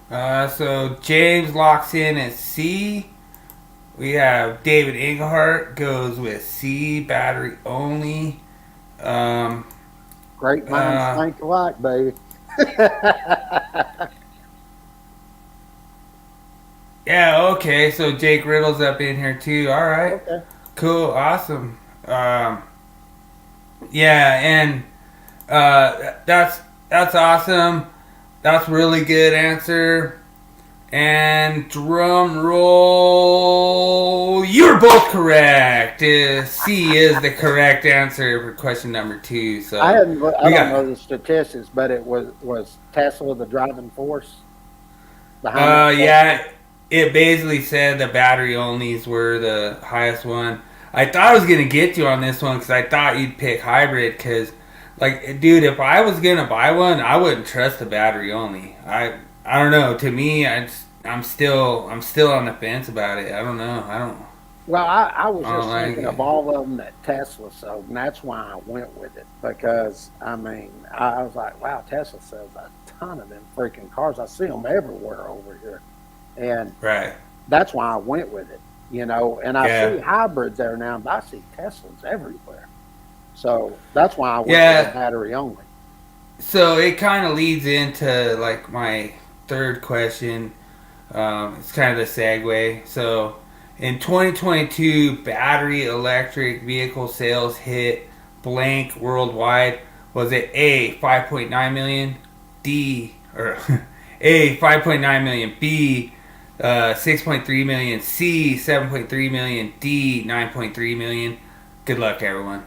[SPEAKER 1] So James locks in at C. We have David Englehart goes with C, battery only.
[SPEAKER 2] Great minds think alike, baby.
[SPEAKER 1] Yeah, okay. So Jake Riddle's up in here too. All right.
[SPEAKER 2] Okay.
[SPEAKER 1] Cool. Awesome. Yeah, and that's awesome. That's really good answer. And drum roll, you're both correct. C is the correct answer for question number 2. So
[SPEAKER 2] I don't know the statistics, but it was Tesla the driving force behind
[SPEAKER 1] yeah, it basically said the battery onlys were the highest one. I thought I was gonna get you on this one because I thought you'd pick hybrid. Because, like, dude, if I was gonna buy one, I wouldn't trust the battery only. I don't know. To me, I'm still on the fence about it. I don't know.
[SPEAKER 2] Well, I was just thinking of all of them that Tesla sold, and that's why I went with it. Because, I mean, I was like, wow, Tesla sells a ton of them freaking cars. I see them everywhere over here. And
[SPEAKER 1] right.
[SPEAKER 2] That's why I went with it, you know. And I see hybrids there now, but I see Teslas everywhere. So that's why I went with the battery only.
[SPEAKER 1] So it kind of leads into, like, my third question. It's kind of the segue. So in 2022, battery electric vehicle sales hit blank worldwide. Was it A, 5.9 million, A, 5.9 million, B, 6.3 million, C, 7.3 million, D, 9.3 million? Good luck, everyone.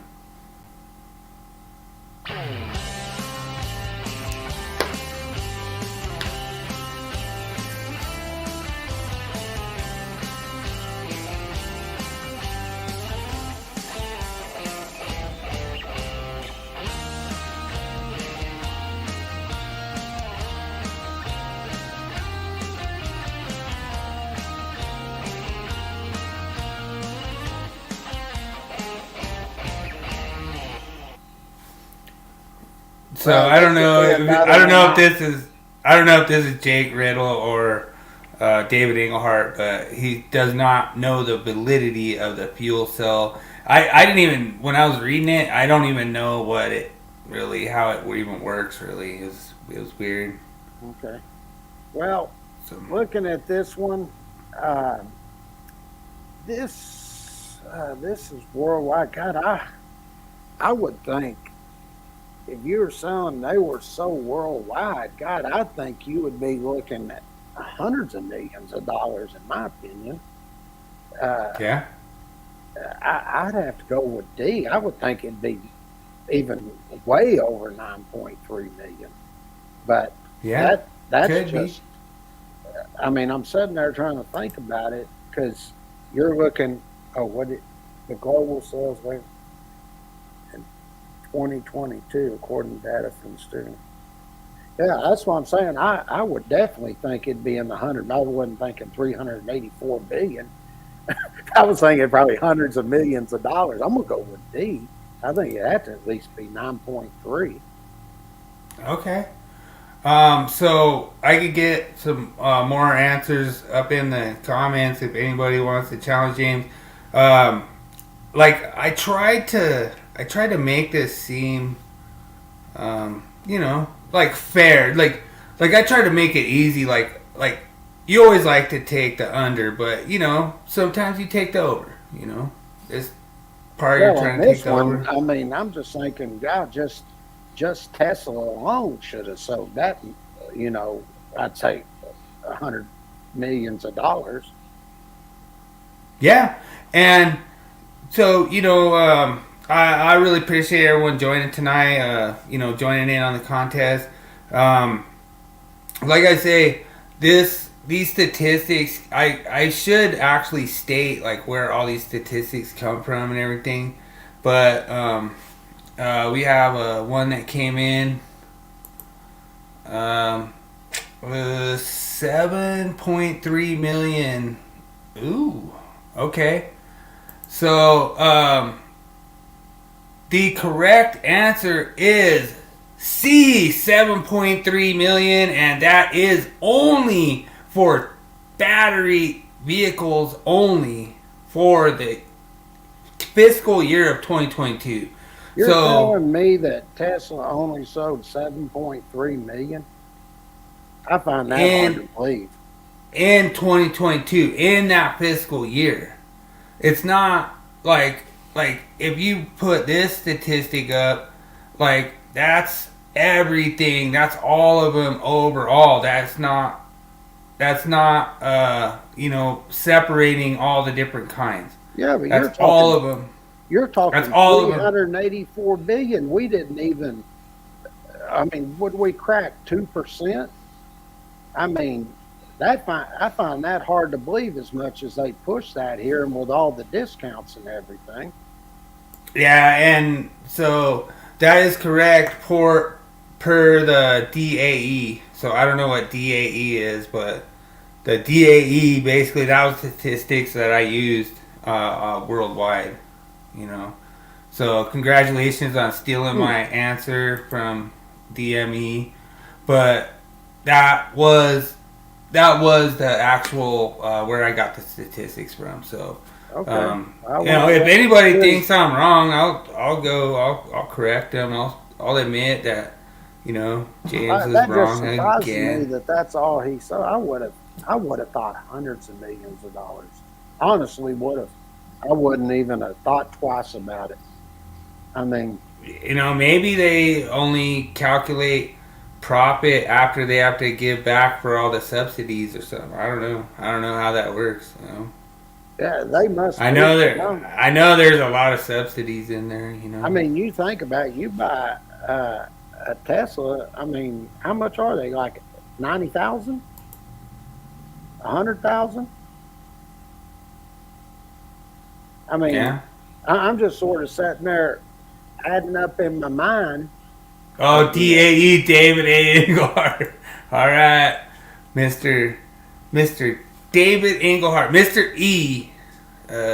[SPEAKER 1] So I don't know. If this is Jake Riddle or David Englehart, but he does not know the validity of the fuel cell. I didn't even, when I was reading it, I don't even know how it even works. Really, it was weird.
[SPEAKER 2] Okay. Well, looking at this one, this is worldwide. God, I would think if you were selling, they were so worldwide. God, I think you would be looking at hundreds of millions of dollars, in my opinion.
[SPEAKER 1] Yeah.
[SPEAKER 2] I'd have to go with D. I would think it'd be even way over 9.3 million. But
[SPEAKER 1] yeah,
[SPEAKER 2] that's just. I mean, I'm sitting there trying to think about it because you're looking. The global sales went in 2022, according to data from student. Yeah, that's what I'm saying. I would definitely think it'd be in the hundred. I wasn't thinking 384 billion. I was thinking probably hundreds of millions of dollars. I'm gonna go with D. I think it had to at least be 9.3.
[SPEAKER 1] Okay. So I could get some more answers up in the comments if anybody wants to challenge James. Like I tried to make this seem, like fair. Like I tried to make it easy. Like you always like to take the under, but sometimes you take the over. This part you're trying to take the over.
[SPEAKER 2] I mean, I'm just thinking, God, just Tesla alone should have sold that. I'd say $100 million.
[SPEAKER 1] Yeah, and so I really appreciate everyone joining tonight. Joining in on the contest. Like I say, these statistics, I should actually state like where all these statistics come from and everything, but we have one that came in 7.3 million. Ooh, okay. So the correct answer is C, 7.3 million, and that is only for battery vehicles only for the fiscal year of 2022.
[SPEAKER 2] You're telling me that Tesla only sold 7.3 million? I find that hard to believe.
[SPEAKER 1] In 2022, in that fiscal year. It's not like if you put this statistic up, like that's everything, that's all of them overall. That's not separating all the different kinds.
[SPEAKER 2] Yeah, but
[SPEAKER 1] that's all of them.
[SPEAKER 2] You're talking
[SPEAKER 1] that's all
[SPEAKER 2] 384 billion. We didn't even. I mean, would we crack 2%? I mean, I find that hard to believe as much as they push that here and with all the discounts and everything.
[SPEAKER 1] Yeah, and so that is correct per the DAE. So I don't know what DAE is, but the DAE basically that was statistics that I used worldwide. So congratulations on stealing my answer from DME, but that was the actual where I got the statistics from. So
[SPEAKER 2] okay.
[SPEAKER 1] If anybody thinks I'm wrong, I'll correct them. I'll admit that James was
[SPEAKER 2] that
[SPEAKER 1] wrong
[SPEAKER 2] just surprises
[SPEAKER 1] again.
[SPEAKER 2] me that's all he said. I would have thought hundreds of millions of dollars. Honestly, would have. I wouldn't even have thought twice about it. I mean,
[SPEAKER 1] maybe they only calculate profit after they have to give back for all the subsidies or something. I don't know how that works.
[SPEAKER 2] Yeah, they must.
[SPEAKER 1] I know there's a lot of subsidies in there.
[SPEAKER 2] I mean, you think about it, you buy a Tesla. I mean, how much are they? Like 90,000, 100,000. I mean, yeah. I'm just sort of sitting there adding up in my mind.
[SPEAKER 1] Oh, DAE, David A. Englehart. All right, Mr. David Englehart, Mr. E.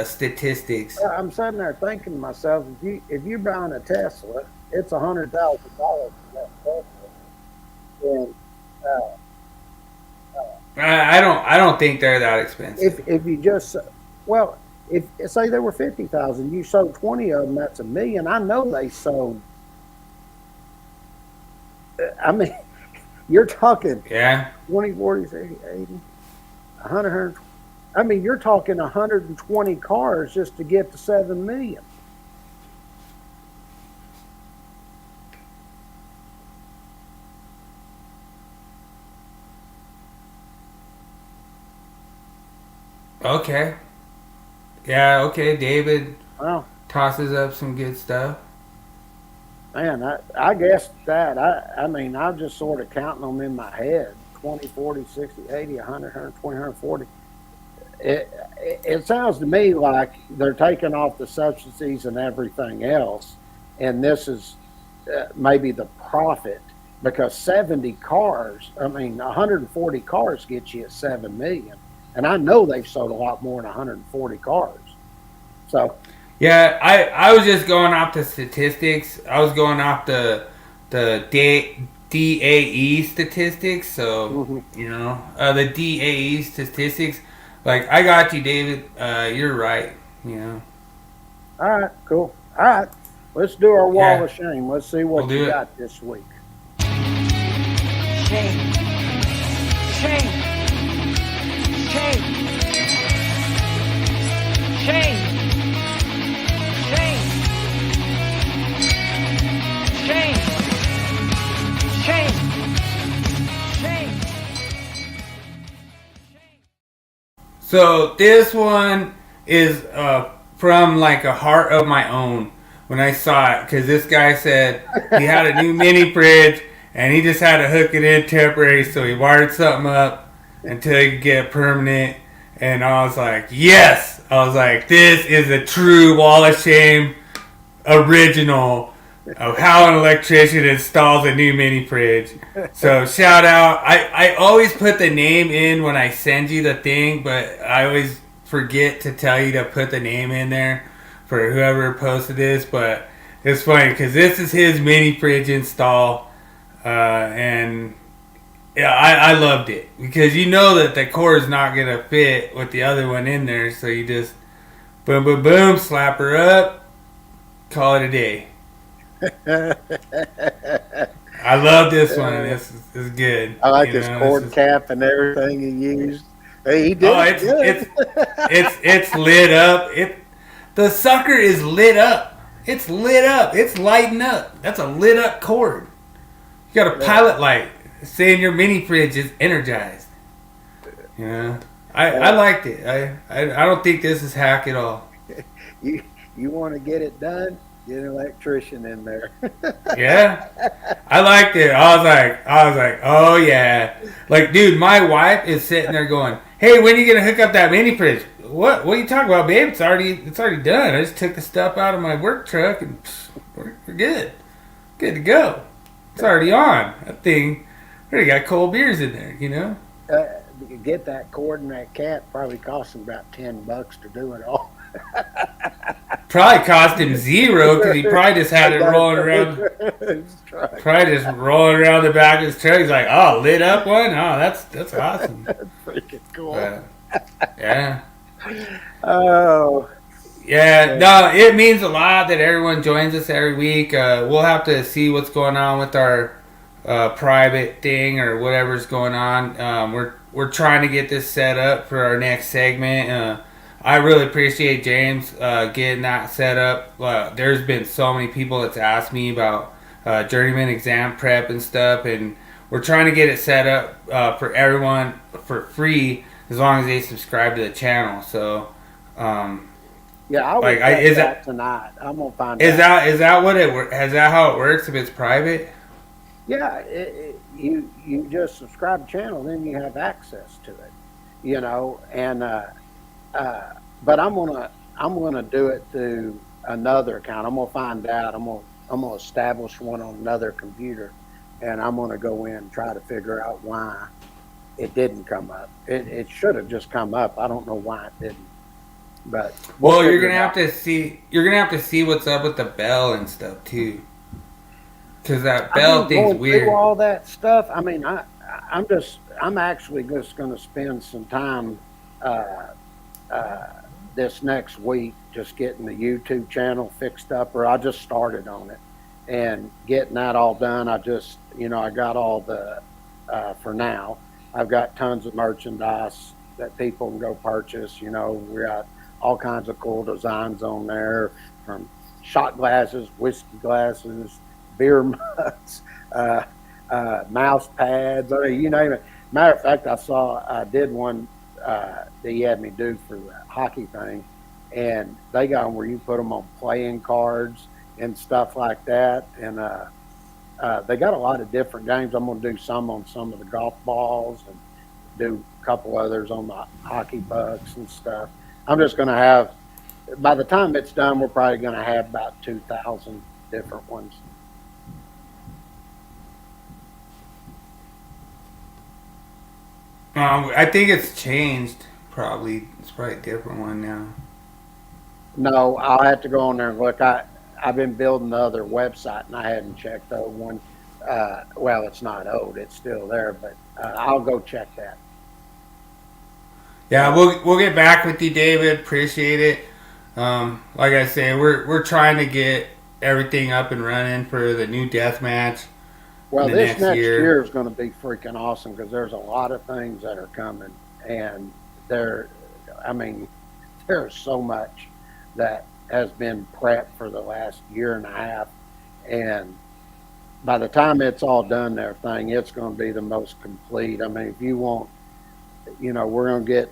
[SPEAKER 1] Statistics.
[SPEAKER 2] I'm sitting there thinking to myself, if you're buying a Tesla, it's $100,000 for that Tesla. And
[SPEAKER 1] I don't think they're that expensive.
[SPEAKER 2] if you just, well, if say there were 50,000, you sold 20 of them, that's $1 million. I know they sold. I mean, you're talking 20, 40, 80, 100. I mean, you're talking 120 cars just to get to 7 million.
[SPEAKER 1] Okay. Yeah, okay, David
[SPEAKER 2] Wow.
[SPEAKER 1] tosses up some good stuff.
[SPEAKER 2] Man, I guess that, I mean, I'm just sort of counting them in my head. 20, 40, 60, 80, 100, 120, 140. It sounds to me like they're taking off the subsidies and everything else, and this is maybe the profit, because 70 cars, I mean, 140 cars get you at 7 million. And I know they've sold a lot more than 140 cars. So,
[SPEAKER 1] yeah, I was just going off the statistics. I was going off the DAE statistics. So you know, the DAE statistics. Like, I got you, David. You're right. You know.
[SPEAKER 2] All right, cool. All right, let's do our wall of shame. Let's see what you got this week.
[SPEAKER 4] Shame. Shame. Shame. Shame. Shame. Shame. Shame. Shame.
[SPEAKER 1] So this one is from like a heart of my own when I saw it, because this guy said he had a new mini fridge and he just had to hook it in temporary, so he wired something up until he could get permanent. And I was like, yes! I was like, this is a true wall of shame original of how an electrician installs a new mini fridge. So shout out. I always put the name in when I send you the thing, but I always forget to tell you to put the name in there for whoever posted this. But it's funny because this is his mini fridge install, and yeah, I loved it, because you know that the cord is not gonna fit with the other one in there, so you just boom, boom, boom, slap her up, call it a day. I love this one. This is good.
[SPEAKER 2] I like this cord cap and everything he used. Hey, he did.
[SPEAKER 1] Oh, it's lit up. The sucker is lit up. It's lit up. It's lighting up. That's a lit up cord. You got a pilot light saying your mini fridge is energized. You know, I liked it. I don't think this is hack at all.
[SPEAKER 2] You want to get it done? Get an electrician in there.
[SPEAKER 1] Yeah, I liked it. I was like, oh yeah. Like, dude, my wife is sitting there going, "Hey, when are you gonna hook up that mini fridge?" What are you talking about, babe? It's already done. I just took the stuff out of my work truck and we're good to go. It's already on. That thing, we already got cold beers in there, you know.
[SPEAKER 2] Get that cord and that cap. Probably cost him about $10 to do it all.
[SPEAKER 1] Probably cost him zero, because he probably just had it rolling around. Probably just rolling around the back of his truck. He's like, "Oh, lit up one? Oh, that's awesome."
[SPEAKER 2] That's freaking cool.
[SPEAKER 1] Yeah.
[SPEAKER 2] Oh.
[SPEAKER 1] Yeah. No, it means a lot that everyone joins us every week. We'll have to see what's going on with our private thing or whatever's going on. We're trying to get this set up for our next segment. I really appreciate James getting that set up. There's been so many people that's asked me about journeyman exam prep and stuff, and we're trying to get it set up for everyone for free as long as they subscribe to the channel. So,
[SPEAKER 2] yeah, I'll
[SPEAKER 1] is
[SPEAKER 2] that tonight. I'm gonna find
[SPEAKER 1] out. Is that what it? Is that how it works if it's private?
[SPEAKER 2] Yeah, you just subscribe to the channel, then you have access to it. You know, and but I'm gonna do it through another account. I'm gonna find out. I'm gonna establish one on another computer, and I'm gonna go in and try to figure out why it didn't come up. It should have just come up. I don't know why it didn't. But
[SPEAKER 1] well, you're gonna have to see. You're gonna have to see what's up with the bell and stuff too. Because that
[SPEAKER 2] I've
[SPEAKER 1] bell
[SPEAKER 2] been
[SPEAKER 1] thing's
[SPEAKER 2] going
[SPEAKER 1] weird.
[SPEAKER 2] through all that stuff. I mean, I'm actually just going to spend some time this next week just getting the YouTube channel fixed up, or I just started on it and getting that all done. I just, I got all the, for now, I've got tons of merchandise that people can go purchase. We got all kinds of cool designs on there, from shot glasses, whiskey glasses, beer mugs, mouse pads. I mean, you name it. Matter of fact, I did one that he had me do for the hockey thing, and they got them where you put them on playing cards and stuff like that. And they got a lot of different games. I'm going to do some on some of the golf balls and do a couple others on the hockey pucks and stuff. I'm just going to have, by the time it's done, we're probably going to have about 2,000 different ones.
[SPEAKER 1] I think it's changed. It's probably a different one now.
[SPEAKER 2] No, I'll have to go on there and look. I've been building the other website, and I hadn't checked the old one. Well, it's not old; it's still there, but I'll go check that.
[SPEAKER 1] Yeah, we'll get back with you, David. Appreciate it. Like I say, we're trying to get everything up and running for the new death match.
[SPEAKER 2] Well, this next year is going to be freaking awesome because there's a lot of things that are coming, and there's so much that has been prepped for the last year and a half, and by the time it's all done and everything, it's going to be the most complete. I mean, if you want, we're going to get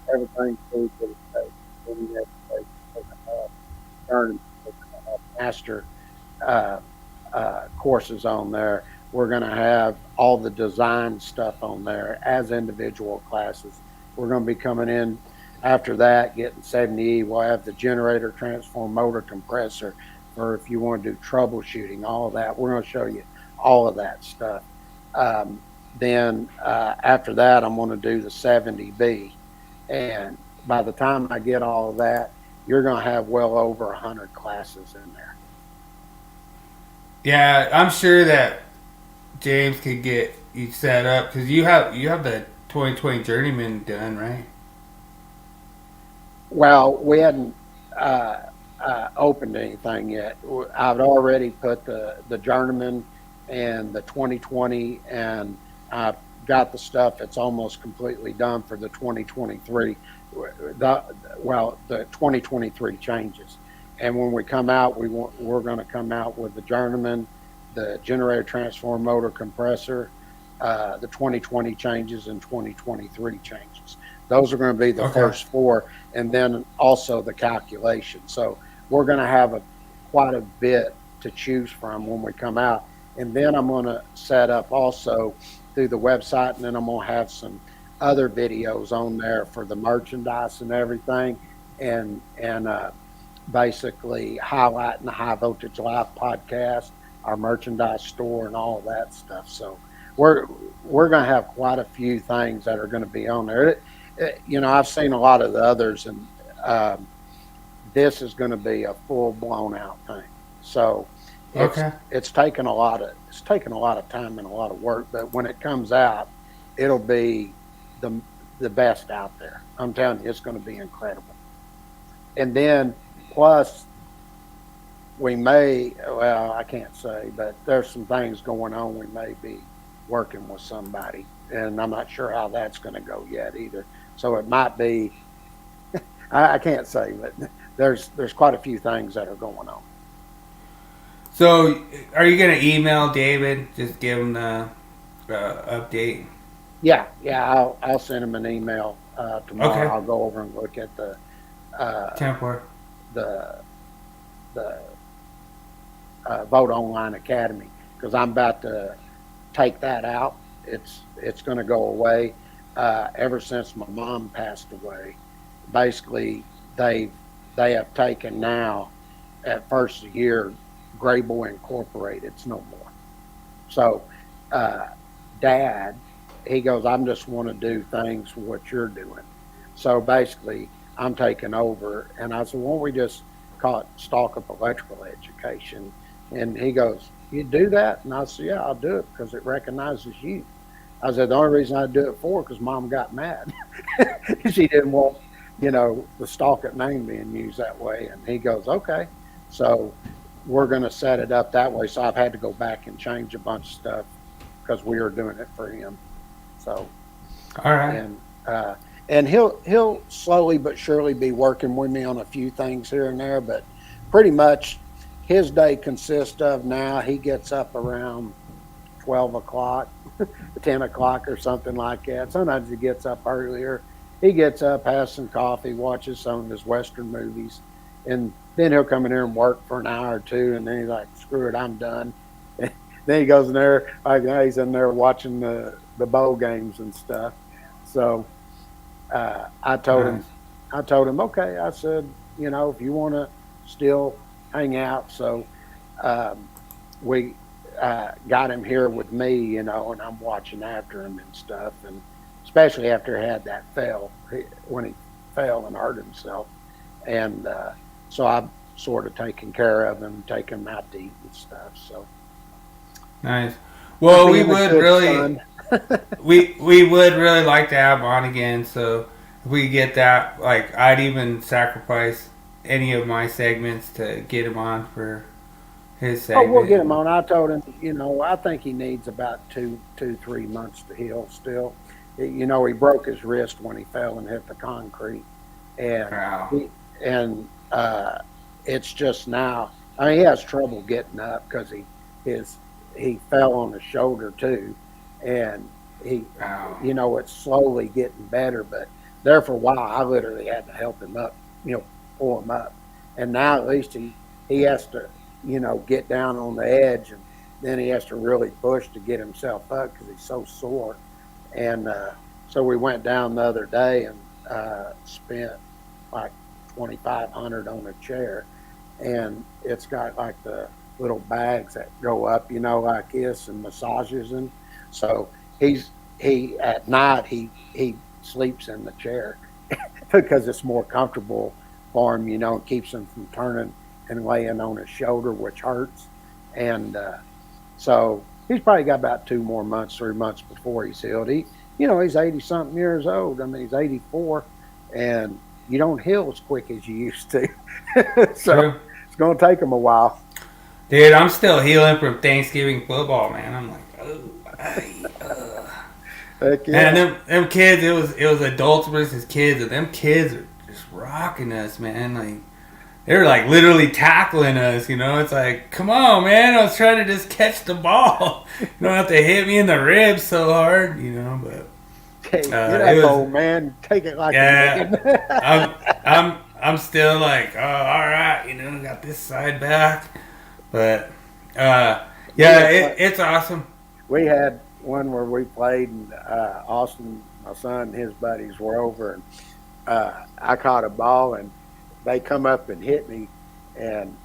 [SPEAKER 2] everything through to the state. Master courses on there. We're going to have all the design stuff on there as individual classes. We're going to be coming in after that, getting 70E. We'll have the generator, transform, motor, compressor, or if you want to do troubleshooting, all of that. We're going to show you all of that stuff. Then after that, I'm going to do the 70B. And by the time I get all of that, you're going to have well over 100 classes in there.
[SPEAKER 1] Yeah, I'm sure that James could get you set up because you have the 2020 Journeyman done, right?
[SPEAKER 2] Well, we hadn't opened anything yet. I've already put the Journeyman and the 2020, and I've got the stuff that's almost completely done for the 2023. The 2023 changes. And when we come out, we're going to come out with the Journeyman, the generator, transform, motor, compressor, the 2020 changes, and 2023 changes. Those are going to be the first four, and then also the calculation. So we're going to have quite a bit to choose from when we come out. And then I'm going to set up also through the website, and then I'm going to have some other videos on there for the merchandise and everything, and basically highlighting the High Voltage Live podcast, our merchandise store, and all of that stuff. So we're going to have quite a few things that are going to be on there. I've seen a lot of the others, and this is going to be a full blown out thing. So it's taken a lot of time and a lot of work, but when it comes out, it'll be the best out there. I'm telling you, it's going to be incredible. And then plus, I can't say, but there's some things going on. We may be working with somebody, and I'm not sure how that's going to go yet either. So it might be, I can't say, but there's quite a few things that are going on.
[SPEAKER 1] So are you going to email David? Just give him the update?
[SPEAKER 2] Yeah, I'll send him an email tomorrow. Okay. I'll go over and look at the
[SPEAKER 1] template.
[SPEAKER 2] The Vote Online Academy, because I'm about to take that out. It's going to go away. Ever since my mom passed away, basically they have taken now at first year Grable Incorporated's no more. So Dad, he goes, I just want to do things what you're doing. So basically I'm taking over, and I said, why don't we just call it Stallcup Electrical Education, And he goes, you do that? And I said, yeah, I'll do it because it recognizes you. I said, the only reason I do it for because Mom got mad. She didn't want, the Stallcup name being used that way. And he goes, okay. So we're going to set it up that way. So I've had to go back and change a bunch of stuff because we were doing it for him. So,
[SPEAKER 1] all right.
[SPEAKER 2] And he'll slowly but surely be working with me on a few things here and there, but pretty much his day consists of now he gets up around 12 o'clock, 10 o'clock or something like that. Sometimes he gets up earlier. He gets up, has some coffee, watches some of his Western movies, and then he'll come in here and work for an hour or two, and then he's like, screw it, I'm done. Then he goes in there, like now he's in there watching the bowl games and stuff. So I told him, okay, I said, if you want to still hang out. So we got him here with me, and I'm watching after him and stuff. And especially after he had that when he fell and hurt himself. And so I've sort of taken care of him, taken him out to eat and stuff. So
[SPEAKER 1] nice. Well, we would really, we would really like to have him on again. So if we get that, like, I'd even sacrifice any of my segments to get him on for his segment.
[SPEAKER 2] Oh, we'll get him on. I told him, I think he needs about 3 months to heal still. He broke his wrist when he fell and hit the concrete. And
[SPEAKER 1] wow.
[SPEAKER 2] It's just now, he has trouble getting up because he fell on his shoulder too. And wow. It's slowly getting better, but there for a while, I literally had to help him up, pull him up. And now at least he has to, get down on the edge, and then he has to really push to get himself up because he's so sore. And so we went down the other day and spent like $2,500 on a chair, and it's got like the little bags that go up, like this, and massages him. So he at night he sleeps in the chair because it's more comfortable for him, and keeps him from turning and laying on his shoulder, which hurts. And so he's probably got about 3 months before he's healed. He's 80-something years old. I mean, he's 84, and you don't heal as quick as you used to. So true. It's going to take him a while.
[SPEAKER 1] Dude, I'm still healing from Thanksgiving football, man. I'm like, Heck yeah. Man, them kids, it was adults versus kids, and them kids are just rocking us, man. Like, they were like literally tackling us, It's like, come on, man. I was trying to just catch the ball. You don't have to hit me in the ribs so hard, but.
[SPEAKER 2] Hey, you're that old man. Take it like
[SPEAKER 1] I'm still like, oh, all right, got this side back. But, it's awesome.
[SPEAKER 2] We had one where we played, and Austin, my son, and his buddies were over, and I caught a ball, and they come up and hit me, and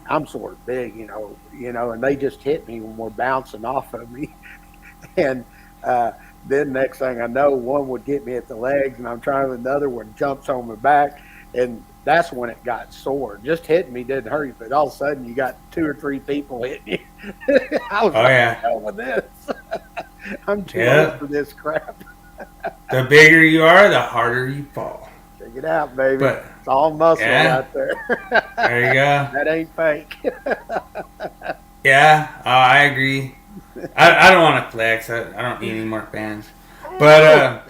[SPEAKER 2] I'm sort of big, and they just hit me when we're bouncing off of me. And then next thing I know, one would get me at the legs, and I'm trying, another one jumps on my back, and that's when it got sore. Just hitting me didn't hurt you, but all of a sudden you got 2 or 3 people hitting you. I was hell with this. I'm too old for this crap.
[SPEAKER 1] The bigger you are, the harder you fall.
[SPEAKER 2] Check it out, baby. But, it's all muscle out there.
[SPEAKER 1] There you go.
[SPEAKER 2] That ain't fake.
[SPEAKER 1] Yeah, I agree. I don't want to flex. I don't need any more fans. But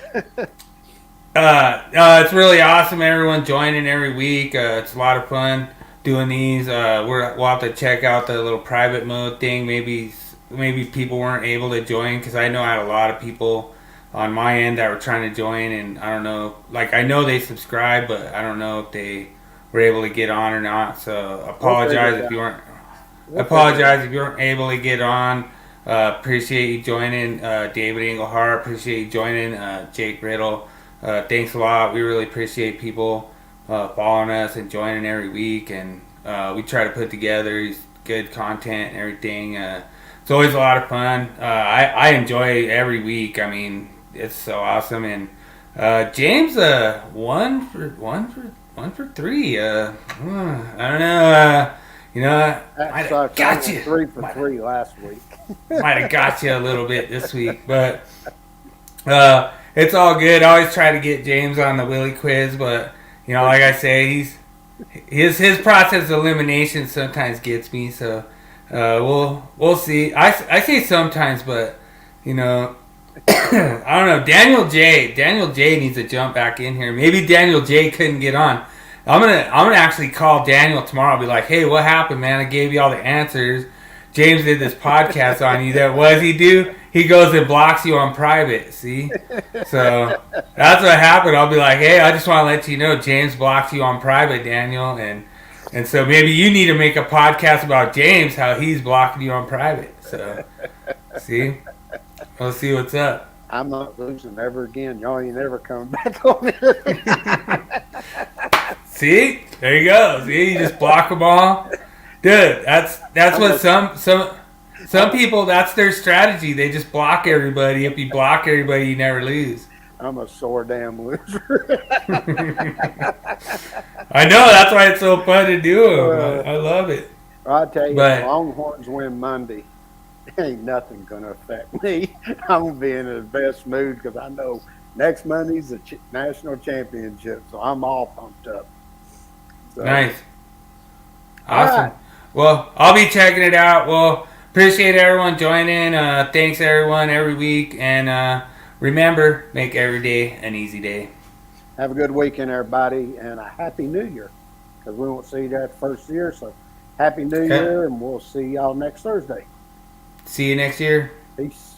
[SPEAKER 1] it's really awesome. Everyone joining every week. It's a lot of fun doing these. We'll have to check out the little private mode thing. Maybe people weren't able to join, because I know I had a lot of people on my end that were trying to join, and I don't know. Like, I know they subscribed, but I don't know if they were able to get on or not. So apologize if you weren't. Apologize if you weren't able to get on. Appreciate you joining, David Englehart. Appreciate you joining, Jake Riddle. Thanks a lot. We really appreciate people following us and joining every week, and we try to put together good content and everything. It's always a lot of fun. I enjoy every week. I mean, it's so awesome. And James, 1 for 3. I don't know. You know,
[SPEAKER 2] That
[SPEAKER 1] I
[SPEAKER 2] sucks. I
[SPEAKER 1] got
[SPEAKER 2] went
[SPEAKER 1] you.
[SPEAKER 2] 3 for 3 last week.
[SPEAKER 1] Might have got you a little bit this week, but it's all good. I always try to get James on the Willie Quiz, but you know, like I say, his process of elimination sometimes gets me. So we'll see. I say sometimes, but you know, I don't know. Daniel J needs to jump back in here. Maybe Daniel J couldn't get on. I'm gonna actually call Daniel tomorrow. I'll be like, hey, what happened, man? I gave you all the answers. James did this podcast on you. That what does he do? He goes and blocks you on private. See, so that's what happened. I'll be like, hey, I just want to let you know, James blocked you on private, Daniel, and so maybe you need to make a podcast about James, how he's blocking you on private. So, see, we'll see what's up.
[SPEAKER 2] I'm not losing ever again. Y'all ain't ever coming back on it.
[SPEAKER 1] See, there you go. See, you just block them all, dude. That's what some people. That's their strategy. They just block everybody. If you block everybody, you never lose.
[SPEAKER 2] I'm a sore damn loser.
[SPEAKER 1] I know. That's why it's so fun to do them. I love it.
[SPEAKER 2] I tell you,
[SPEAKER 1] But-
[SPEAKER 2] if Longhorns win Monday, ain't nothing gonna affect me. I'm gonna be in the best mood because I know next Monday's the national championship, so I'm all pumped up. So,
[SPEAKER 1] Nice. Awesome.
[SPEAKER 2] right.
[SPEAKER 1] Well, I'll be checking it out. Well, appreciate everyone joining. Thanks everyone every week, and remember, make every day an easy day.
[SPEAKER 2] Have a good weekend, everybody, and a happy New Year because we won't see you that first year. So, happy New
[SPEAKER 1] Okay.
[SPEAKER 2] Year, and we'll see y'all next Thursday.
[SPEAKER 1] See you next year.
[SPEAKER 2] Peace.